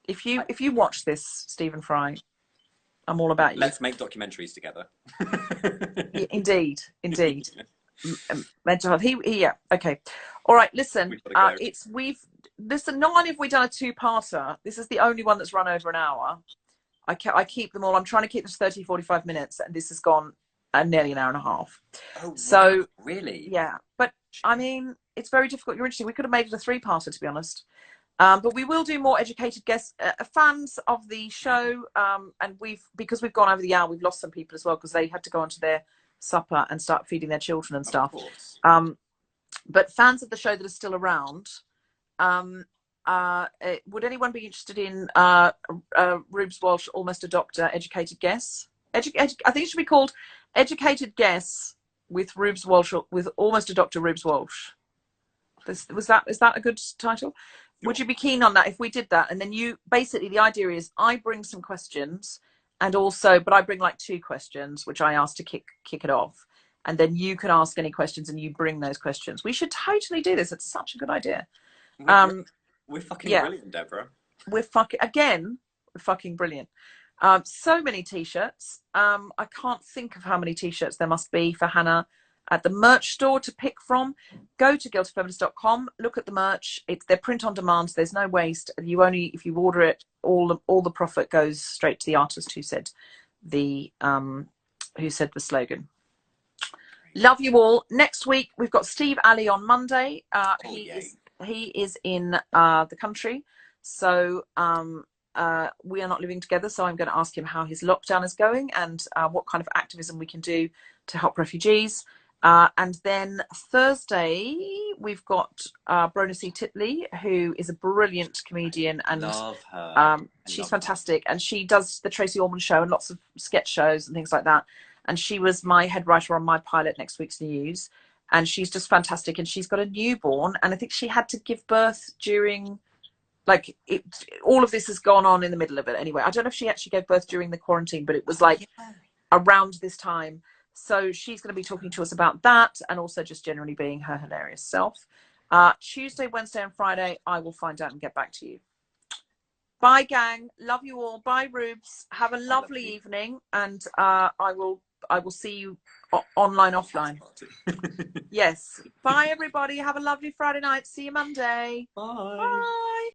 If you watch this, Stephen Fry, I'm all about you.
Let's make documentaries together.
Indeed. Mental health. Yeah. Okay. All right. Listen. Not only have we done a two-parter. This is the only one that's run over an hour. I keep them all. I'm trying to keep this 30, 45 minutes, and this has gone nearly an hour and a half.
Oh,
so
wow. Really?
Yeah. But I mean, it's very difficult. You're interesting. We could have made it a three-parter, to be honest. But we will do more educated guests, fans of the show, and because we've gone over the hour, we've lost some people as well because they had to go onto their supper and start feeding their children and stuff. But fans of the show that are still around, would anyone be interested in Reubs Walsh, Almost a Doctor, educated guess? I think it should be called Educated Guess with Reubs Walsh, with Almost a Doctor Reubs Walsh. Is that a good title? Would you be keen on that if we did that? And then basically the idea is I bring some questions but I bring like 2 questions, which I ask to kick it off. And then you can ask any questions and you bring those questions. We should totally do this. It's such a good idea.
We're fucking brilliant, Deborah.
we're fucking brilliant. So many t-shirts. I can't think of how many t-shirts there must be for Hannah at the merch store to pick from. Go to guiltyfeminist.com, look at the merch. They're print on demand, so there's no waste. If you order it, all the profit goes straight to the artist who said the slogan. Love you all. Next week we've got Steve Alley on Monday. He is in the country, so we are not living together. So I'm going to ask him how his lockdown is going and what kind of activism we can do to help refugees. And then Thursday we've got Brona C. Titley, who is a brilliant comedian, and
love her.
She's fantastic, and she does the Tracy Orman show and lots of sketch shows and things like that. And she was my head writer on my pilot Next Week's News, and she's just fantastic. And she's got a newborn, and I think she had to give birth during, all of this has gone on in the middle of it anyway. I don't know if she actually gave birth during the quarantine, but it was around this time. So she's going to be talking to us about that, and also just generally being her hilarious self. Tuesday, Wednesday and Friday, I will find out and get back to you. Bye, gang. Love you all. Bye, Reubs. Have a lovely evening, and I will see you online, offline. Yes. Bye, everybody. Have a lovely Friday night. See you Monday.
Bye.
Bye.